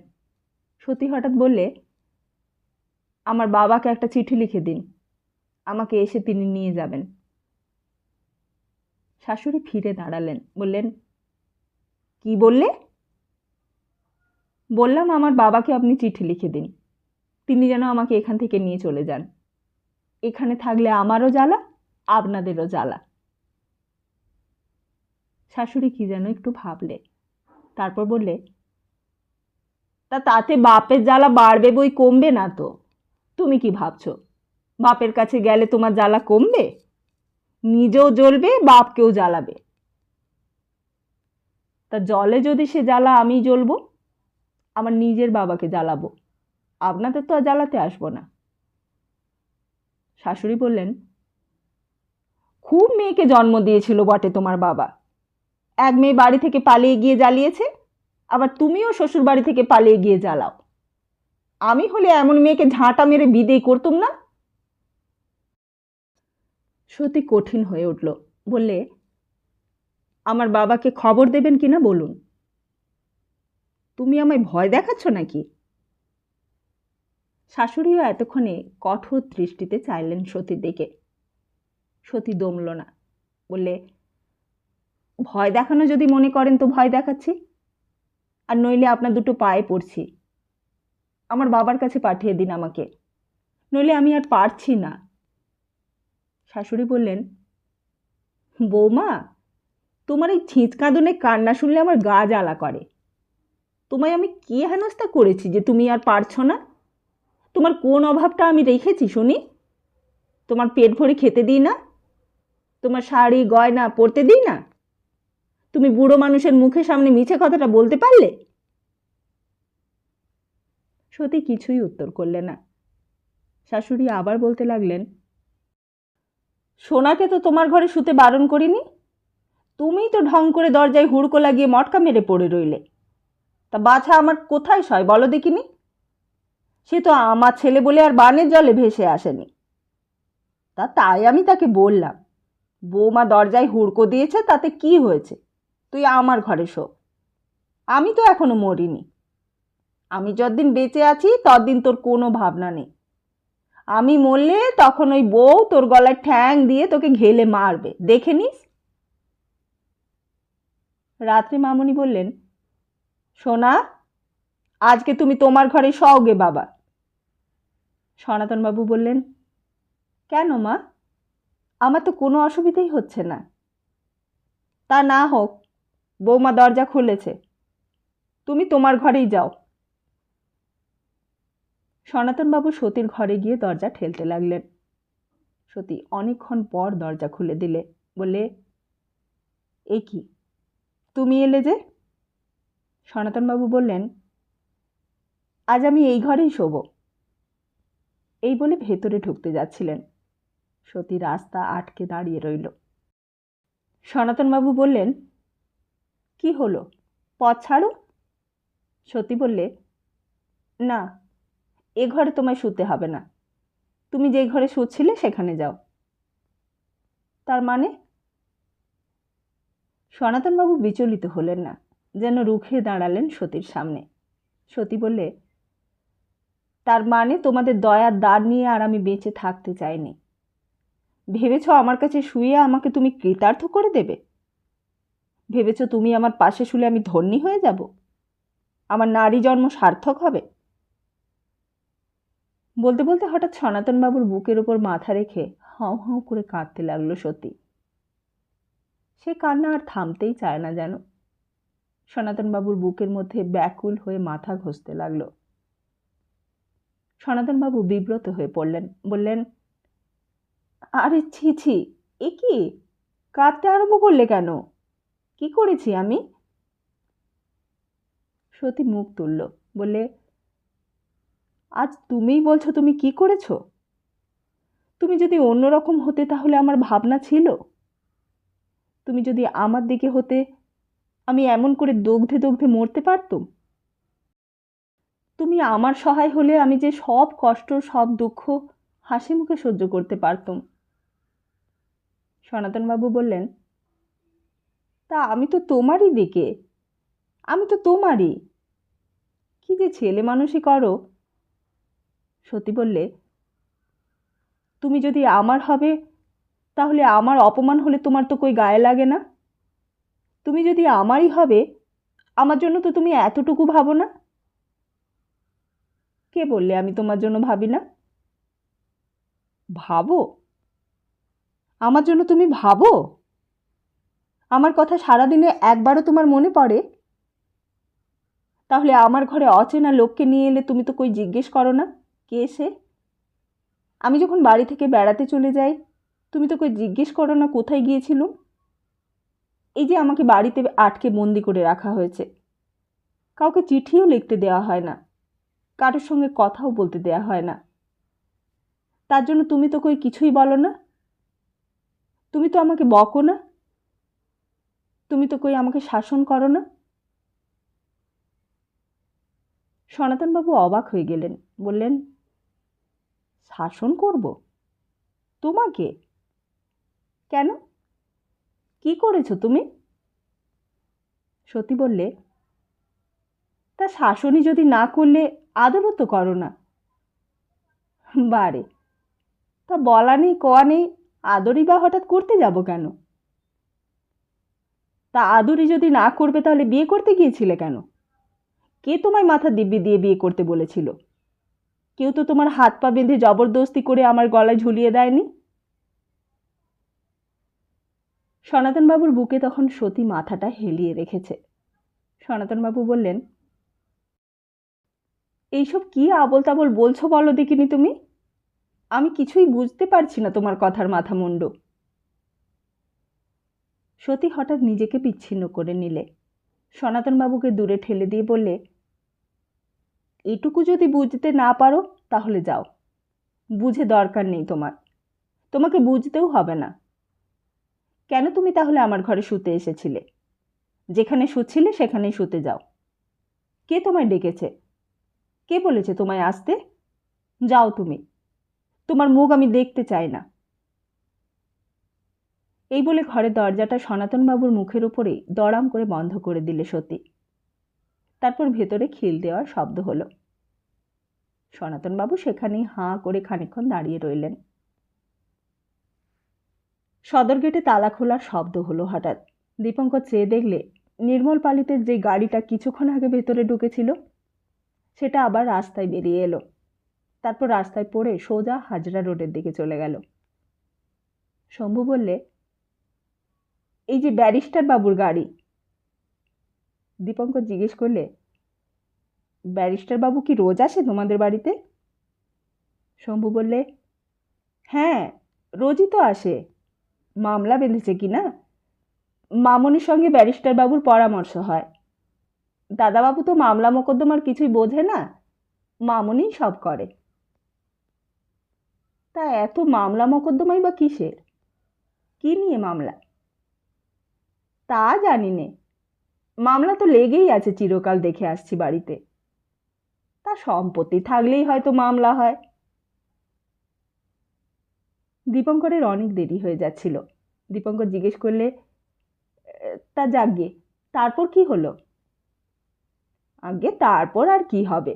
সতী হঠাৎ বললে, আমার বাবাকে একটা চিঠি লিখে দিন, আমাকে এসে তিনি নিয়ে যাবেন। শাশুড়ি ফিরে দাঁড়ালেন, বললেন, কি বললে? বললাম আমার বাবাকে আপনি চিঠি লিখে দিন, তিনি যেন আমাকে এখান থেকে নিয়ে চলে যান। এখানে থাকলে আমারও জ্বালা, আপনাদেরও জ্বালা। শাশুড়ি কি যেন একটু ভাবলে, তারপর বললে, তাতে বাপের জ্বালা বাড়বে বই কমবে না তো। তুমি কি ভাবছো বাপের কাছে গেলে তোমার জ্বালা কমবে? নিজেও জ্বলবে, বাপকেও জ্বালাবে। তা জলে যদি সে জ্বালা আমি জ্বলবো, আমার নিজের বাবাকে জ্বালাবো, আপনাদের তো আর জ্বালাতে আসবো না। শাশুড়ি বললেন, খুব মেয়েকে জন্ম দিয়েছিল বটে তোমার বাবা। এক মেয়ে বাড়ি থেকে পালিয়ে গিয়ে জ্বালিয়েছে, আবার তুমিও শ্বশুর বাড়ি থেকে পালিয়ে গিয়ে জ্বালাও। আমি হলে এমন মেয়েকে ঝাঁটা মেরে বিদেয় করতুম না, সত্যি কঠিন হয়ে উঠল। বললে, আমার বাবাকে খবর দেবেন কিনা বলুন। তুমি আমায় ভয় দেখাচ্ছ নাকি? শাশুড়িও এতক্ষণে কঠোর দৃষ্টিতে চাইলেন সতীর দিকে। সতী দমল না। বললে, ভয় দেখানো যদি মনে করেন তো ভয় দেখাচ্ছি, আর নইলে আপনার দুটো পায়ে পড়ছি। আমার বাবার কাছে পাঠিয়ে দিন আমাকে, নইলে আমি আর পারছি না। শাশুড়ি বললেন, বৌমা, তোমার এই ছিঁচকাঁদনে কান্না শুনলে আমার গা জ্বালা করে। তোমায় আমি কি হেনস্থা করেছি যে তুমি আর পারছো না? তোমার কোন অভাবটা আমি রেখেছি শুনি? তোমার পেট ভরে খেতে দিই না? তোমার শাড়ি গয়না পরতে দিই না? তুমি বুড়ো মানুষের মুখের সামনে মিছে কথাটা বলতে পারলে? সতী কিছুই উত্তর করলে না। শাশুড়ি আবার বলতে লাগলেন, সোনাকে তো তোমার ঘরে শুতে বারণ করিনি। তুমিই তো ঢং করে দরজায় হুড়কো লাগিয়ে মটকা মেরে পড়ে রইলে। তা বাছা আমার কোথায় শয় বলো দেখিনি? সে তো আমার ছেলে বলে আর বানের জলে ভেসে আসেনি। তাই আমি তাকে বললাম, বৌমা দরজায় হুড়কো দিয়েছে, তাতে কি হয়েছে? তুই আমার ঘরে শো। আমি তো এখনো মরিনি। আমি যতদিন বেঁচে আছি ততদিন তোর কোনো ভাবনা নেই। আমি মরলে তখন ওই বউ তোর গলায় ঠ্যাং দিয়ে তোকে ঘেলে মারবে, দেখে নিস। রাত্রে মামুনি বললেন, সোনা, আজকে তুমি তোমার ঘরে শও গে বাবা। সনাতনবাবু বললেন, কেন মা? আমার তো কোনো অসুবিধাই হচ্ছে না। তা না হোক, বৌমা দরজা খুলেছে, তুমি তোমার ঘরেই যাও। সনাতনবাবু সতীর ঘরে গিয়ে দরজা ঠেলতে লাগলেন। সতী অনেকক্ষণ পর দরজা খুলে দিলে। বললে, এ কি, তুমি এলে যে? সনাতনবাবু বললেন, আজ আমি এই ঘরেই শোব। এই বলে ভেতরে ঢুকতে যাচ্ছিলেন। সতী রাস্তা আটকে দাঁড়িয়ে রইল। সনাতনবাবু বললেন, কি হলো, পথ ছাড়ো। সতী বললে, না, এ ঘরে তোমায় শুতে হবে না। তুমি যে ঘরে শুচ্ছিলে সেখানে যাও। তার মানে? সনাতনবাবু বিচলিত হলেন না, যেন রুখে দাঁড়ালেন সতীর সামনে। সতী বললে, তার মানে তোমাদের দয়ার দ্বার নিয়ে আর আমি বেঁচে থাকতে চাইনি। ভেবেছ আমার কাছে শুয়ে আমাকে তুমি কৃতার্থ করে দেবে? ভেবেছ তুমি আমার পাশে শুলে আমি ধন্যী হয়ে যাব? আমার নারী জন্ম সার্থক হবে? বলতে বলতে হঠাৎ সনাতনবাবুর বুকের ওপর মাথা রেখে হাউ হাউ করে কাঁদতে লাগলো সতী। সে কান্না আর থামতেই চায় না যেন। সনাতনবাবুর বুকের মধ্যে ব্যাকুল হয়ে মাথা ঘষতে লাগলো। সনাতনবাবু বিব্রত হয়ে পড়লেন। বললেন, আরে ছি ছি, এ কি, কাঁদতে আরম্ভ করলে কেন? কি করেছি আমি? সতী মুখ তুলল। বললে, আজ তুমিই বলছো তুমি কি করেছো? তুমি যদি অন্যরকম হতে তাহলে আমার ভাবনা ছিল। তুমি যদি আমার দিকে হতে, আমি এমন করে দগ্ধে দগ্ধে মরতে পারতুম? তুমি আমার সহায় হলে আমি যে সব কষ্ট সব দুঃখ হাসি মুখে সহ্য করতে পারতুম। সনাতনবাবু বললেন, তা আমি তো তোমারই দিকে, আমি তো তোমারই। কি যে ছেলে মানুষই করো। সতী বললে, তুমি যদি আমার হবে তাহলে আমার অপমান হলে তোমার তো কই গায়ে লাগে না। তুমি যদি আমারই হবে, আমার জন্য তো তুমি এতটুকু ভাবো না। কে বললে আমি তোমার জন্য ভাবি না? ভাবো? আমার জন্য তুমি ভাবো? আমার কথা সারাদিনে একবারও তোমার মনে পড়ে? তাহলে আমার ঘরে অচেনা লোককে নিয়ে এলে তুমি তো কই জিজ্ঞেস করো না, কে সে? আমি যখন বাড়ি থেকে বেড়াতে চলে যাই, তুমি তো কই জিজ্ঞেস করো না কোথায় গিয়েছিলুম। এই যে আমাকে বাড়িতে আটকে বন্দি করে রাখা হয়েছে, কাউকে চিঠিও লিখতে দেওয়া হয় না, কারোর সঙ্গে কথাও বলতে দেওয়া হয় না, তার জন্য তুমি তো কই কিছুই বলো না। তুমি তো আমাকে বকো না, তুমি তো কই আমাকে শাসন করো না। সনাতনবাবু অবাক হয়ে গেলেন। বললেন, শাসন করব? তোমাকে? কেন, কি করেছো তুমি? সতী বললে, তা শাসনই যদি না করলে আদরও তো করো না। বারে, তা বলা নেই কওয়া নেই, আদরই বা হঠাৎ করতে যাব কেন? তা আদরই যদি না করবে তাহলে বিয়ে করতে গিয়েছিলে কেন? কে তোমায় মাথা দিব্যি দিয়ে বিয়ে করতে বলেছিল? কেউ তো তোমার হাত পা বেঁধে জবরদস্তি করে আমার গলায় ঝুলিয়ে দেয়নি। সনাতনবাবুর বুকে তখন সতী মাথাটা হেলিয়ে রেখেছে। সনাতনবাবু বললেন, এইসব কি আবোল তাবোল বলছো বলো দেখিনি তুমি? আমি কিছুই বুঝতে পারছি না তোমার কথার মাথা মুন্ডু। সতী হঠাৎ নিজেকে বিচ্ছিন্ন করে নিলে। সনাতনবাবুকে দূরে ঠেলে দিয়ে বললে, এটুকু যদি বুঝতে না পারো তাহলে যাও, বুঝে দরকার নেই তোমার, তোমাকে বুঝতেও হবে না। কেন তুমি তাহলে আমার ঘরে শুতে এসেছিলে? যেখানে শুচ্ছিলে সেখানেই শুতে যাও। কে তোমায় ডেকেছে? কে বলেছে তোমায় আসতে? যাও তুমি, তোমার মুখ আমি দেখতে চাই না। এই বলে ঘরের দরজাটা সনাতনবাবুর মুখের উপরেই দড়াম করে বন্ধ করে দিলে সতী। তারপর ভেতরে খিল দেওয়ার শব্দ হলো। সনাতনবাবু সেখানেই হাঁ করে খানিকক্ষণ দাঁড়িয়ে রইলেন। সদর গেটে তালা খোলার শব্দ হলো হঠাৎ। দীপঙ্কর চেয়ে দেখলে নির্মল পালিতের যে গাড়িটা কিছুক্ষণ আগে ভেতরে ঢুকেছিল সেটা আবার রাস্তায় বেরিয়ে এলো। তারপর রাস্তায় পড়ে সোজা হাজরা রোডের দিকে চলে গেল। শম্ভু বললে, এই যে ব্যারিস্টার বাবুর গাড়ি। দীপঙ্কর জিজ্ঞেস করলে, ব্যারিস্টার বাবু কি রোজ আসে তোমাদের বাড়িতে? শম্ভু বললে, হ্যাঁ, রোজই তো আসে। মামলা বেঁধেছে কি না, মামনির সঙ্গে ব্যারিস্টার বাবুর পরামর্শ হয়। দাদাবাবু তো মামলা মোকদ্দমার কিছুই বোঝে না, মামনিই সব করে। তা এত মামলা মোকদ্দমাই বা কিসের? কি নিয়ে মামলা? তা জানি নে, মামলা তো লেগেই আছে, চিরকাল দেখে আসছি বাড়িতে। তা সম্পত্তি থাকলেই হয়তো মামলা হয়। দীপঙ্করের অনেক দেরি হয়ে যাচ্ছিল। দীপঙ্কর জিজ্ঞেস করলে, তা যাকগে, তারপর কি হলো? আগে তারপর আর কি হবে,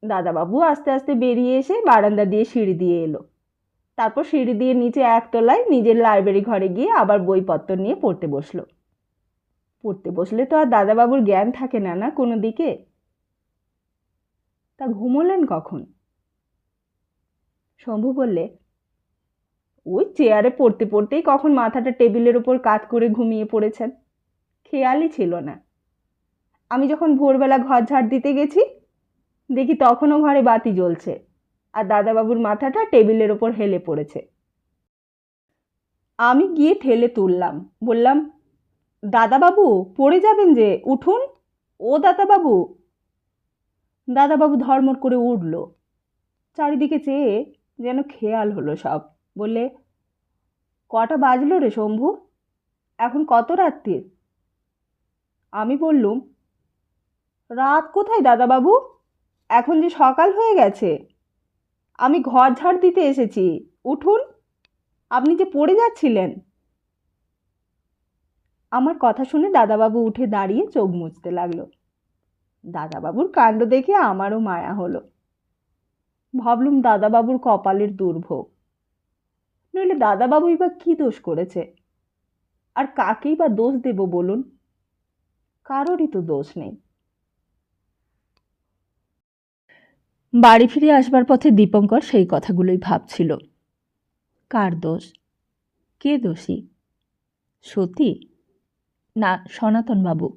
দাদাবাবু আস্তে আস্তে বেরিয়ে এসে বারান্দা দিয়ে সিঁড়ি দিয়ে এলো। তারপর সিঁড়ি দিয়ে নিচে একতলায় নিজের লাইব্রেরি ঘরে গিয়ে আবার বইপত্র নিয়ে পড়তে বসলো। পড়তে বসলে তো আর দাদাবাবুর জ্ঞান থাকে না না কোনো দিকে। তা ঘুমোলেন কখন? শম্ভু বললে, ওই চেয়ারে পড়তে পড়তেই কখন মাথাটা টেবিলের ওপর কাত করে ঘুমিয়ে পড়েছেন, খেয়ালই ছিল না। আমি যখন ভোরবেলা ঘর ঝাড় দিতে গেছি দেখি তখনও ঘরে বাতি জ্বলছে আর দাদাবাবুর মাথাটা টেবিলের ওপর হেলে পড়েছে। আমি গিয়ে ঠেলে তুললাম, বললাম, দাদাবাবু পড়ে যাবেন যে, উঠুন। ও দাদাবাবু। দাদাবাবু ধর্মর করে উঠল। চারিদিকে চেয়ে যেন খেয়াল হলো সব। বললে, কটা বাজলো রে শম্ভু, এখন কত রাত্রির? আমি বললুম, রাত কোথায় দাদাবাবু, এখন যে সকাল হয়ে গেছে। আমি ঘর ঝাড় দিতে এসেছি, উঠুন, আপনি যে পড়ে যাচ্ছিলেন। আমার কথা শুনে দাদাবাবু উঠে দাঁড়িয়ে চোখ মুছতে লাগলো। দাদাবাবুর কাণ্ড দেখে আমারও মায়া হলো। ভাবলুম দাদাবাবুর কপালের দুর্ভোগ, নইলে দাদাবাবুই বা কি দোষ করেছে? আর কাকেই বা দোষ দেব বলুন? কারোরই তো দোষ নেই। বাড়ি ফিরে আসবার পথে দীপঙ্কর সেই কথাগুলোই ভাবছিল। কার দোষ? কে দোষী? সতী, না সনাতনবাবু,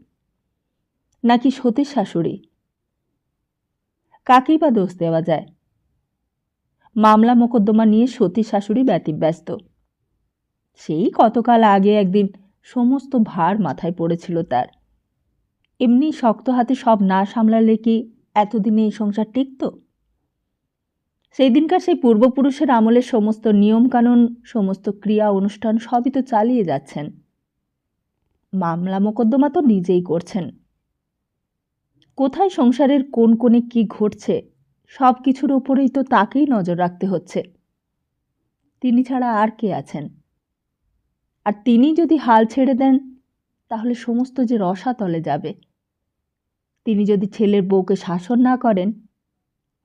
নাকি সতীর শাশুড়ি? কাকেই বা দোষ দেওয়া যায়? মামলা মোকদ্দমা নিয়ে সতীর শাশুড়ি ব্যতিব্যস্ত। সেই কতকাল আগে একদিন সমস্ত ভার মাথায় পড়েছিল তার। এমনি শক্ত হাতে সব না সামলালে কি এতদিনে এই সংসার টিকত? সেই দিনকার সেই পূর্বপুরুষের আমলের সমস্ত নিয়মকানুন, সমস্ত ক্রিয়া অনুষ্ঠান সবই তো চালিয়ে যাচ্ছেন। মামলা মোকদ্দমা তো নিজেই করছেন। কোথায় সংসারের কোন কোণে কি ঘটছে সব কিছুর ওপরেই তো তাকেই নজর রাখতে হচ্ছে। তিনি ছাড়া আর কে আছেন? আর তিনি যদি হাল ছেড়ে দেন তাহলে সমস্ত যে রসাতলে যাবে। তিনি যদি ছেলের বউকে শাসন না করেন,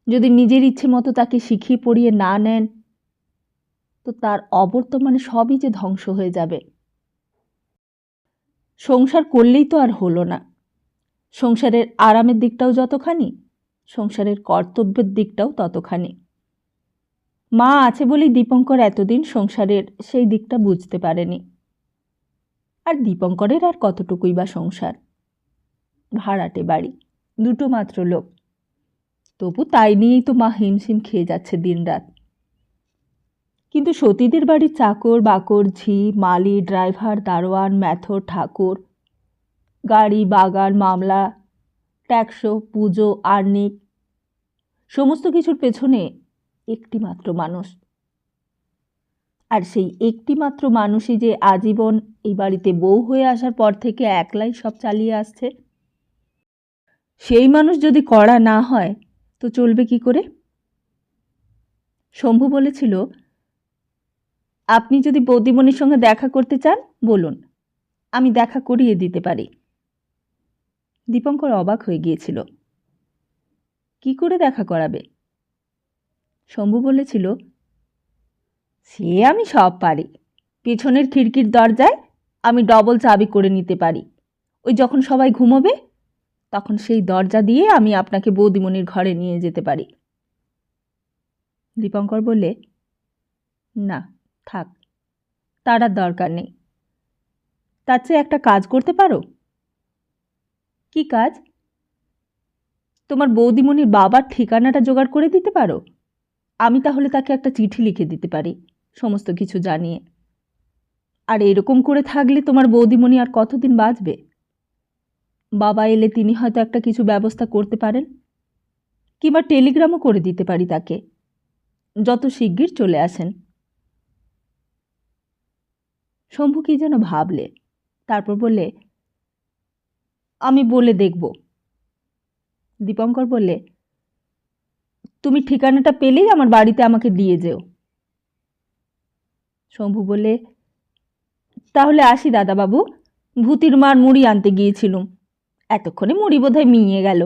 যদি নিজের ইচ্ছে মতো তাকে শিখিয়ে পড়িয়ে না নেন, তো তার অবর্তমানে সবই যে ধ্বংস হয়ে যাবে। সংসার করলেই তো আর হলো না। সংসারের আরামের দিকটাও যতখানি, সংসারের কর্তব্যের দিকটাও ততখানি। মা আছে বলেই দীপঙ্কর এতদিন সংসারের সেই দিকটা বুঝতে পারেনি। আর দীপঙ্করের আর কতটুকুই বা সংসার, ভাড়াটে বাড়ি, দুটো মাত্র লোক, তবু তাই নিয়েই তো মা হিমশিম খেয়ে যাচ্ছে দিনরাত। কিন্তু সতীদের বাড়ির চাকর বাকর, ঝি, মালি, ড্রাইভার, দারোয়ান, ম্যাথর, ঠাকুর, গাড়ি, বাগান, মামলা, ট্যাক্সো, পুজো, আর্নিক, সমস্ত কিছুর পেছনে একটি মাত্র মানুষ। আর সেই একটি মাত্র মানুষই যে আজীবন এই বাড়িতে বউ হয়ে আসার পর থেকে একলাই সব চালিয়ে আসছে, সেই মানুষ যদি কড়া না হয় তো চলবে কি করে? শম্ভু বলেছিল, আপনি যদি বৌদিমণির সঙ্গে দেখা করতে চান বলুন, আমি দেখা করিয়ে দিতে পারি। দীপঙ্কর অবাক হয়ে গিয়েছিল। কি করে দেখা করাবে? শম্ভু বলেছিল, সে আমি সব পারি। পেছনের খিড়কির দরজায় আমি ডবল চাবি করে নিতে পারি। ওই যখন সবাই ঘুমোবে তখন সেই দরজা দিয়ে আমি আপনাকে বৌদিমণির ঘরে নিয়ে যেতে পারি। দীপঙ্কর বললে, না থাক, তার আর দরকার নেই। তার চেয়ে একটা কাজ করতে পারো। কি কাজ? তোমার বৌদিমণির বাবার ঠিকানাটা জোগাড় করে দিতে পারো? আমি তাহলে তাকে একটা চিঠি লিখে দিতে পারি সমস্ত কিছু জানিয়ে। আর এরকম করে থাকলে তোমার বৌদিমণি আর কতদিন বাঁচবে? বাবা এলে তিনি হয়তো একটা কিছু ব্যবস্থা করতে পারেন, কিংবা টেলিগ্রামও করে দিতে পারি তাকে, যত শিগগির চলে আসেন। শম্ভু কি যেন ভাবলে, তারপর বললে, আমি বলে দেখব। দীপঙ্কর বললে, তুমি ঠিকানাটা পেলেই আমার বাড়িতে আমাকে দিয়ে যেও। শম্ভু বললে, তাহলে আসি দাদাবাবু, ভূতির মার মুড়ি আনতে গিয়েছিলুম, এতক্ষণে মুড়ি বোধহয় মিইয়ে গেল।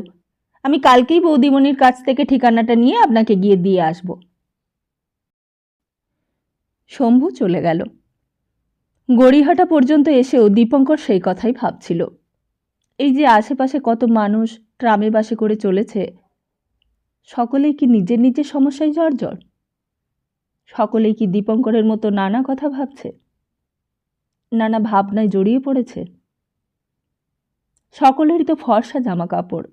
আমি কালকেই বৌদিমণির কাছ থেকে ঠিকানাটা নিয়ে আপনাকে গিয়ে দিয়ে আসব। শম্ভু চলে গেল। গড়িহাটা পর্যন্ত এসেও দীপঙ্কর সেই কথাই ভাবছিল। এই যে আশেপাশে কত মানুষ ট্রামে বাসে করে চলেছে, সকলেই কি নিজের নিজের সমস্যায় জর্জর? সকলেই কি দীপঙ্করের মতো নানা কথা ভাবছে, নানা ভাবনায় জড়িয়ে পড়েছে? সকলেরই তো ফর্সা জামা কাপড়,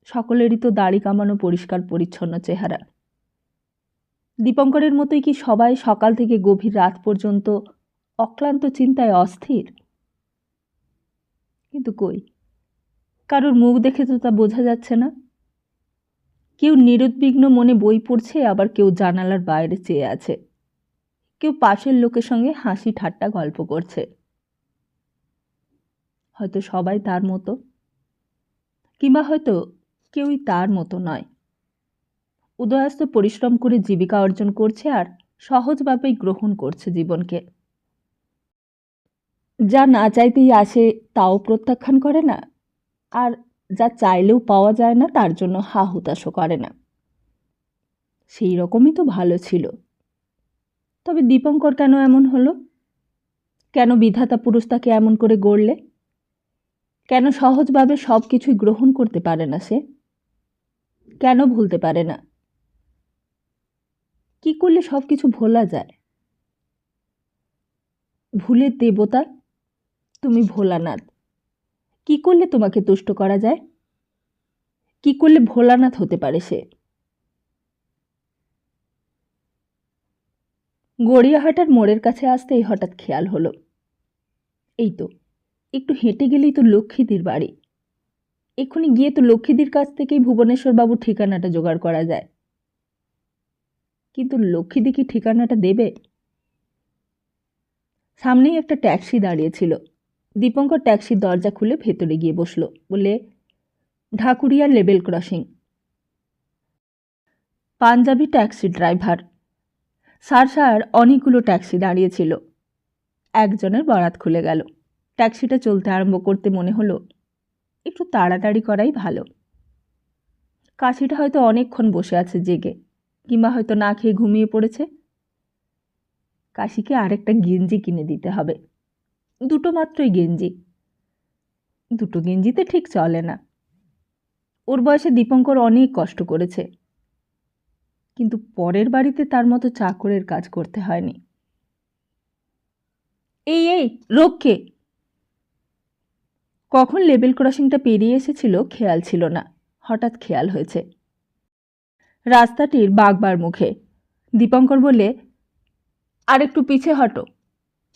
সকলেরই তো দাড়ি কামানো পরিষ্কার পরিচ্ছন্ন চেহারা। দীপঙ্করের মতোই কি সবাই সকাল থেকে গভীর রাত পর্যন্ত অক্লান্ত চিন্তায় অস্থির? কিন্তু কই, কারোর মুখ দেখে তো তা বোঝা যাচ্ছে না। কেউ নিরুদ্বিগ্ন মনে বই পড়ছে, আবার কেউ জানালার বাইরে চেয়ে আছে, কেউ পাশের লোকের সঙ্গে হাসি ঠাট্টা গল্প করছে। হয়তো সবাই তার মতো, কিংবা হয়তো কেউই তার মতো নয়। উদয়াস্ত পরিশ্রম করে জীবিকা অর্জন করছে আর সহজভাবেই গ্রহণ করছে জীবনকে। যা না চাইতেই আসে তাও প্রত্যাখ্যান করে না, আর যা চাইলেও পাওয়া যায় না তার জন্য হা হুতাশও করে না। সেই রকমই তো ভালো ছিল। তবে দীপঙ্কর কেন এমন হলো? কেন বিধাতা পুরুষ তাকে এমন করে গড়লে? কেন সহজভাবে সব কিছুই গ্রহণ করতে পারে না সে? কেন ভুলতে পারে না? কি করলে সব কিছু ভোলা যায়? ভুলের দেবতা তুমি ভোলানাথ, কি করলে তোমাকে তুষ্ট করা যায়? কি করলে ভোলানাথ হতে পারে সে? গড়িয়াহাটার মোড়ের কাছে আসতেই হঠাৎ খেয়াল হলো, এই তো একটু হেঁটে গেলেই তো লক্ষ্মীদির বাড়ি। এক্ষুনি গিয়ে তো লক্ষ্মীদির কাছ থেকেই ভুবনেশ্বর বাবুর ঠিকানাটা জোগাড় করা যায়। কিন্তু লক্ষ্মীদি কি ঠিকানাটা দেবে? সামনেই একটা ট্যাক্সি দাঁড়িয়েছিল। দীপঙ্কর ট্যাক্সির দরজা খুলে ভেতরে গিয়ে বসলো, বলে, Dhakuria level crossing. Punjabi taxi driver. সার অনেকগুলো ট্যাক্সি দাঁড়িয়েছিল। একজনের বরাত খুলে গেল। ট্যাক্সিটা চলতে আরম্ভ করতে মনে হলো একটু তাড়াতাড়ি করাই ভালো। কাশিটা হয়তো অনেকক্ষণ বসে আছে জেগে, কিংবা হয়তো না খেয়ে ঘুমিয়ে পড়েছে। কাশিকে আরেকটা গেঞ্জি কিনে দিতে হবে। দুটো মাত্রই গেঞ্জি। দুটো গেঞ্জিতে ঠিক চলে না। ওর বয়সে দীপঙ্কর অনেক কষ্ট করেছে, কিন্তু পরের বাড়িতে তার মতো চাকরের কাজ করতে হয়নি। এই রক্ষে! কখন লেভেল ক্রসিংটা পেরিয়ে এসেছিল খেয়াল ছিল না। হঠাৎ খেয়াল হয়েছে রাস্তাটির বাগবার মুখে। দীপঙ্কর বলে, আরেকটু পিছে হটো,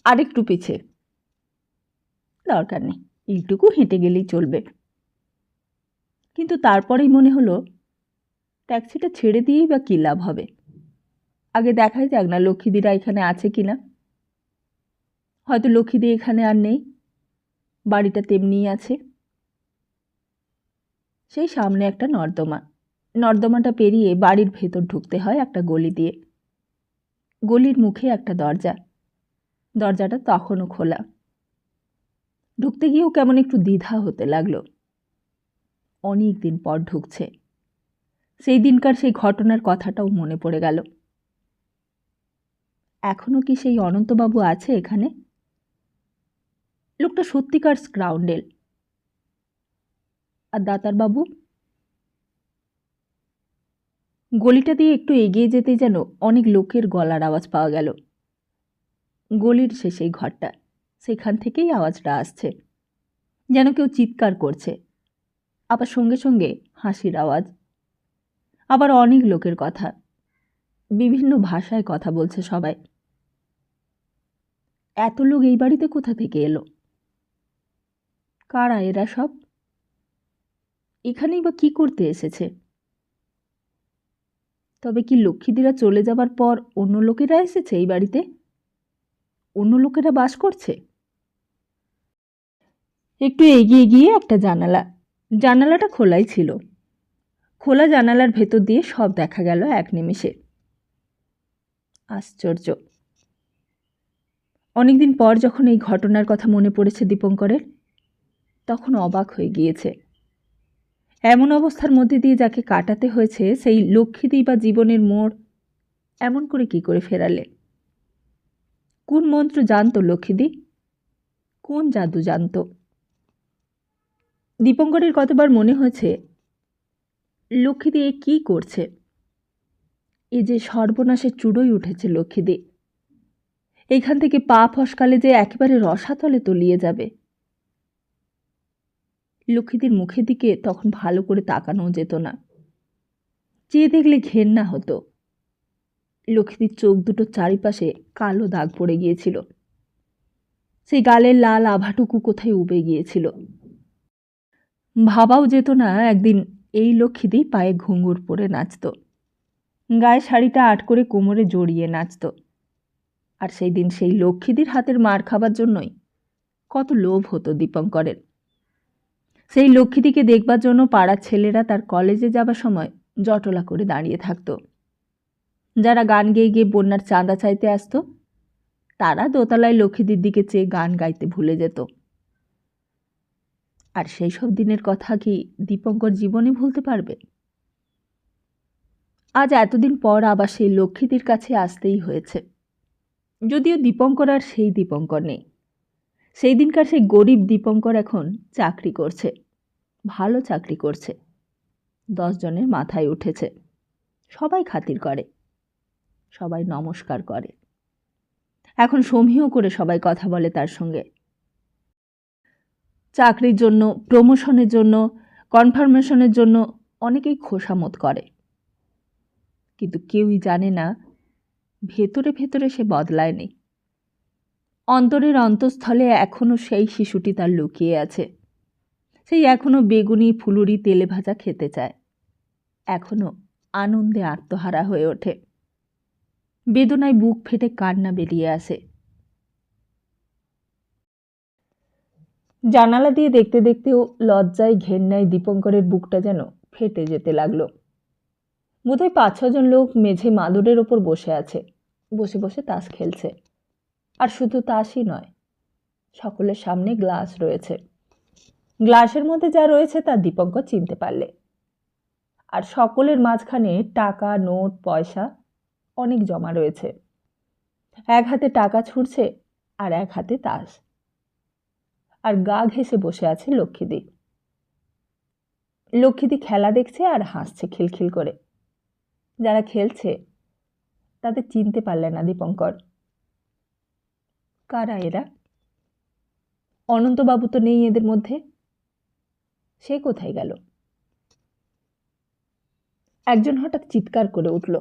আরেকটু পিছে। দরকার নেই, এইটুকু হেঁটে গেলেই চলবে। কিন্তু তারপরেই মনে হলো ট্যাক্সিটা ছেড়ে দিয়েই বা কী লাভ হবে। আগে দেখাই যাক না লক্ষ্মীদিরা এখানে আছে কিনা। হয়তো লক্ষ্মীদি এখানে আর নেই, বাড়িটা তেমনিই আছে। সেই সামনে একটা নর্দমা। নর্দমাটা পেরিয়ে বাড়ির ভেতর ঢুকতে হয় একটা গলি দিয়ে। গলির মুখে একটা দরজা। দরজাটা তখনও খোলা। ঢুকতে গিয়েও কেমন একটু দ্বিধা হতে লাগলো। অনেক দিন পর ঢুকছে। সেই দিনকার সেই ঘটনার কথাটাও মনে পড়ে গেল। এখনও কি সেই অনন্তবাবু আছে এখানে? লোকটা সত্যিকার স্ক্রাউন্ডেল। আর দাতারবাবু? গলিটা দিয়ে একটু এগিয়ে যেতে যেন অনেক লোকের গলার আওয়াজ পাওয়া গেল। গলির শেষেই ঘরটা, সেখান থেকেই আওয়াজটা আসছে, যেন কেউ চিৎকার করছে। আবার সঙ্গে সঙ্গে হাসির আওয়াজ। আবার অনেক লোকের কথা, বিভিন্ন ভাষায় কথা বলছে সবাই। এত লোক এই বাড়িতে কোথা থেকে এলো? কারা এরা সব? এখানেই বা কি করতে এসেছে? তবে কি লক্ষ্মীদিরা চলে যাবার পর অন্য লোকেরা এসেছে এই বাড়িতে? অন্য লোকেরা বাস করছে? একটু এগিয়ে গিয়ে একটা জানালা। জানালাটা খোলাই ছিল। খোলা জানালার ভেতর দিয়ে সব দেখা গেল এক নিমেষে। আশ্চর্য! অনেকদিন পর যখন এই ঘটনার কথা মনে পড়েছে দীপঙ্করের, তখন অবাক হয়ে গিয়েছে। এমন অবস্থার মধ্যে দিয়ে যাকে কাটাতে হয়েছে সেই লক্ষ্মীদি বা জীবনের মোড় এমন করে কি করে ফেরালে? কোন মন্ত্র জানতো লক্ষ্মীদি? কোন জাদু জানতো? দীপঙ্করের কতবার মনে হয়েছে লক্ষ্মীদি এ কী করছে? এ যে সর্বনাশে চূড়োই উঠেছে লক্ষ্মীদি। এইখান থেকে পা ফসকালে যে একেবারে রসাতলে তলিয়ে যাবে। লক্ষ্মীদির মুখের দিকে তখন ভালো করে তাকানো যেত না। চেয়ে দেখলে ঘেন্না হতো। লক্ষ্মীদির চোখ দুটোর চারিপাশে কালো দাগ পড়ে গিয়েছিল। সেই গালের লাল আভাটুকু কোথায় উবে গিয়েছিল। ভাবাও যেত না একদিন এই লক্ষ্মীদি পায়ে ঘুঙুর পরে নাচত, গায়ে শাড়িটা আট করে কোমরে জড়িয়ে নাচত। আর সেই দিন সেই লক্ষ্মীদির হাতের মার খাবার জন্যই কত লোভ হতো দীপঙ্করের। সেই লক্ষ্মীদিকে দেখবার জন্য পাড়ার ছেলেরা তার কলেজে যাবার সময় জটলা করে দাঁড়িয়ে থাকত। যারা গান গেয়ে গিয়ে বন্যার চাঁদা চাইতে আসত, তারা দোতলায় লক্ষ্মীদির দিকে চেয়ে গান গাইতে ভুলে যেত। আর সেই সব দিনের কথা কি দীপঙ্কর জীবনে ভুলতে পারবে? আজ এতদিন পর আবার সেই লক্ষ্মীদির কাছে আসতেই হয়েছে। যদিও দীপঙ্কর আর সেই দীপঙ্কর নেই। সেই দিনকার সেই গরিব দীপঙ্কর এখন চাকরি করছে, ভালো চাকরি করছে। 10 জনের মাথায় উঠেছে। সবাই খাতির করে, সবাই নমস্কার করে। এখন সমীহ করে সবাই কথা বলে তার সঙ্গে। চাকরির জন্য, প্রমোশনের জন্য, কনফার্মেশনের জন্য অনেকেই খোশামত করে, কিন্তু কেউই জানে না ভেতরে ভেতরে সে বদলায়নি। অন্তরের অন্তঃস্থলে এখনও সেই শিশুটি তার লুকিয়ে আছে। সেই এখনও বেগুনি ফুলুরি তেলে ভাজা খেতে চায়, এখনও আনন্দে আত্মহারা হয়ে ওঠে, বেদনায় বুক ফেটে কান্না বেরিয়ে আসে। জানালা দিয়ে দেখতে দেখতেও লজ্জায় ঘেন্নায় দীপঙ্করের বুকটা যেন ফেটে যেতে লাগলো। বোধহয় 5-6 জন লোক মেঝে মাদুরের ওপর বসে আছে, বসে বসে তাস খেলছে। আর শুধু তাসই নয়, সকলের সামনে গ্লাস রয়েছে। গ্লাসের মধ্যে যা রয়েছে তা দীপঙ্কর চিনতে পারলে। আর সকলের মাঝখানে টাকা, নোট, পয়সা অনেক জমা রয়েছে। এক হাতে টাকা ছুঁড়ছে আর এক হাতে তাস। আর গা ঘেঁষে বসে আছে লক্ষ্মীদি। লক্ষ্মীদি খেলা দেখছে আর হাসছে খিলখিল করে। যারা খেলছে তাদের চিনতে পারলে না দীপঙ্কর। কারা এরা? অনন্তবাবু তো নেই এদের মধ্যে। সে কোথায় গেল? একজন হঠাৎ চিৎকার করে উঠল,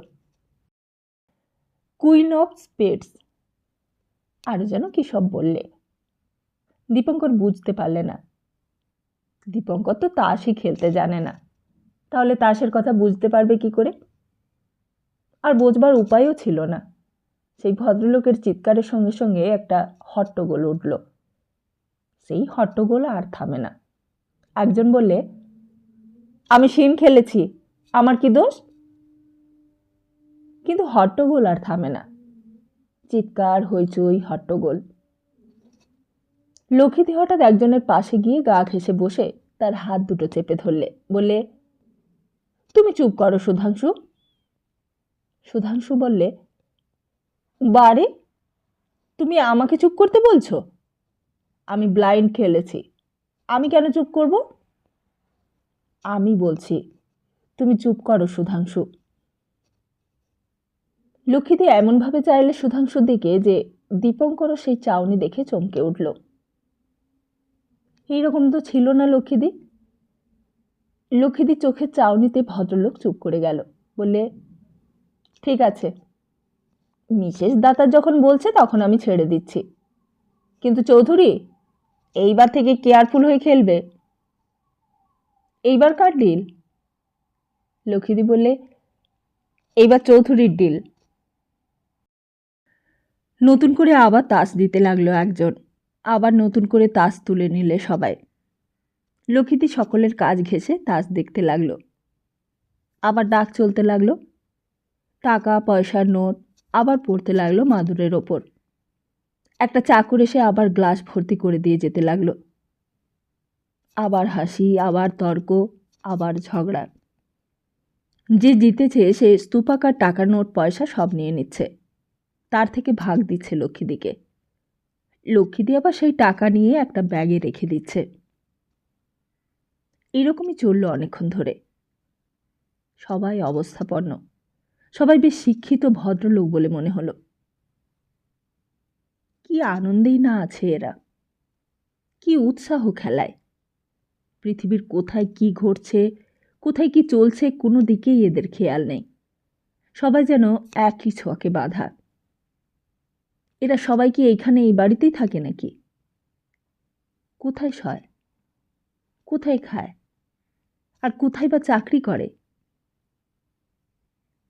কুইন অফ স্পেডস! আরো যেন কি সব বললে। দীপঙ্কর বুঝতে পারলে না। দীপঙ্কর তো তাসই খেলতে জানে না, তাহলে তাসের কথা বুঝতে পারবে কি করে? আর বোঝবার উপায়ও ছিল না। সেই ভদ্রলোকের চিৎকারের সঙ্গে সঙ্গে একটা হট্টগোল উঠল। সেই হট্টগোল আর থামে না। একজন বললে, আমি শিম খেলেছি, আমার কি দোষ? কিন্তু হট্টগোল আর থামে না। চিৎকার, হইচই, হট্টগোল। লক্ষ্মীদি হঠাৎ একজনের পাশে গিয়ে গা ঘেঁষে বসে তার হাত দুটো চেপে ধরলে, বললে, তুমি চুপ করো সুধাংশু। সুধাংশু বললে, বারে, তুমি আমাকে চুপ করতে বলছো? আমি ব্লাইন্ড খেলেছি, আমি কেন চুপ করব? আমি বলছি, তুমি চুপ করো সুধাংশু। লক্ষ্মীদি এমনভাবে চাইলে সুধাংশুর দিকে যে দীপঙ্করও সেই চাউনি দেখে চমকে উঠল। এইরকম তো ছিল না লক্ষ্মীদি। লক্ষ্মীদি চোখের চাউনিতে ভদ্রলোক চুপ করে গেল, বললে, ঠিক আছে, মিসেস দাতা যখন বলছে তখন আমি ছেড়ে দিচ্ছি, কিন্তু চৌধুরী এইবার থেকে কেয়ারফুল হয়ে খেলবে। এইবার কার ডিল? লক্ষ্মীদি বললে, এইবার চৌধুরীর ডিল। নতুন করে আবার তাস দিতে লাগলো একজন, আবার নতুন করে তাস তুলে নিলে সবাই। লক্ষ্মীদি সকলের কাজ ঘেঁষে তাস দেখতে লাগলো। আবার ডাক চলতে লাগলো। টাকা, পয়সার নোট আবার পড়তে লাগলো মাদুরের ওপর। একটা চাকর এসে আবার গ্লাস ভর্তি করে দিয়ে যেতে লাগলো। আবার হাসি, আবার তর্ক, আবার ঝগড়া। যে জিতেছে সে স্তূপাকার টাকার নোট পয়সা সব নিয়ে নিচ্ছে, তার থেকে ভাগ দিচ্ছে লক্ষ্মীদিকে। লক্ষ্মীদি আবার সেই টাকা নিয়ে একটা ব্যাগে রেখে দিচ্ছে। এরকমই চলল অনেকক্ষণ ধরে। সবাই অবস্থাপন্ন, সবাই বেশ শিক্ষিত ভদ্রলোক বলে মনে হলো। কি আনন্দেই না আছে এরা, কি উৎসাহ খেলায়। পৃথিবীর কোথায় কি ঘটছে, কোথায় কি চলছে, কোনো দিকেই এদের খেয়াল নেই। সবাই যেন একই ছোঁয়াকে বাঁধা। এরা সবাই কি এইখানে এই বাড়িতেই থাকে নাকি? কোথায় শয়, কোথায় খায়, আর কোথায় বা চাকরি করে?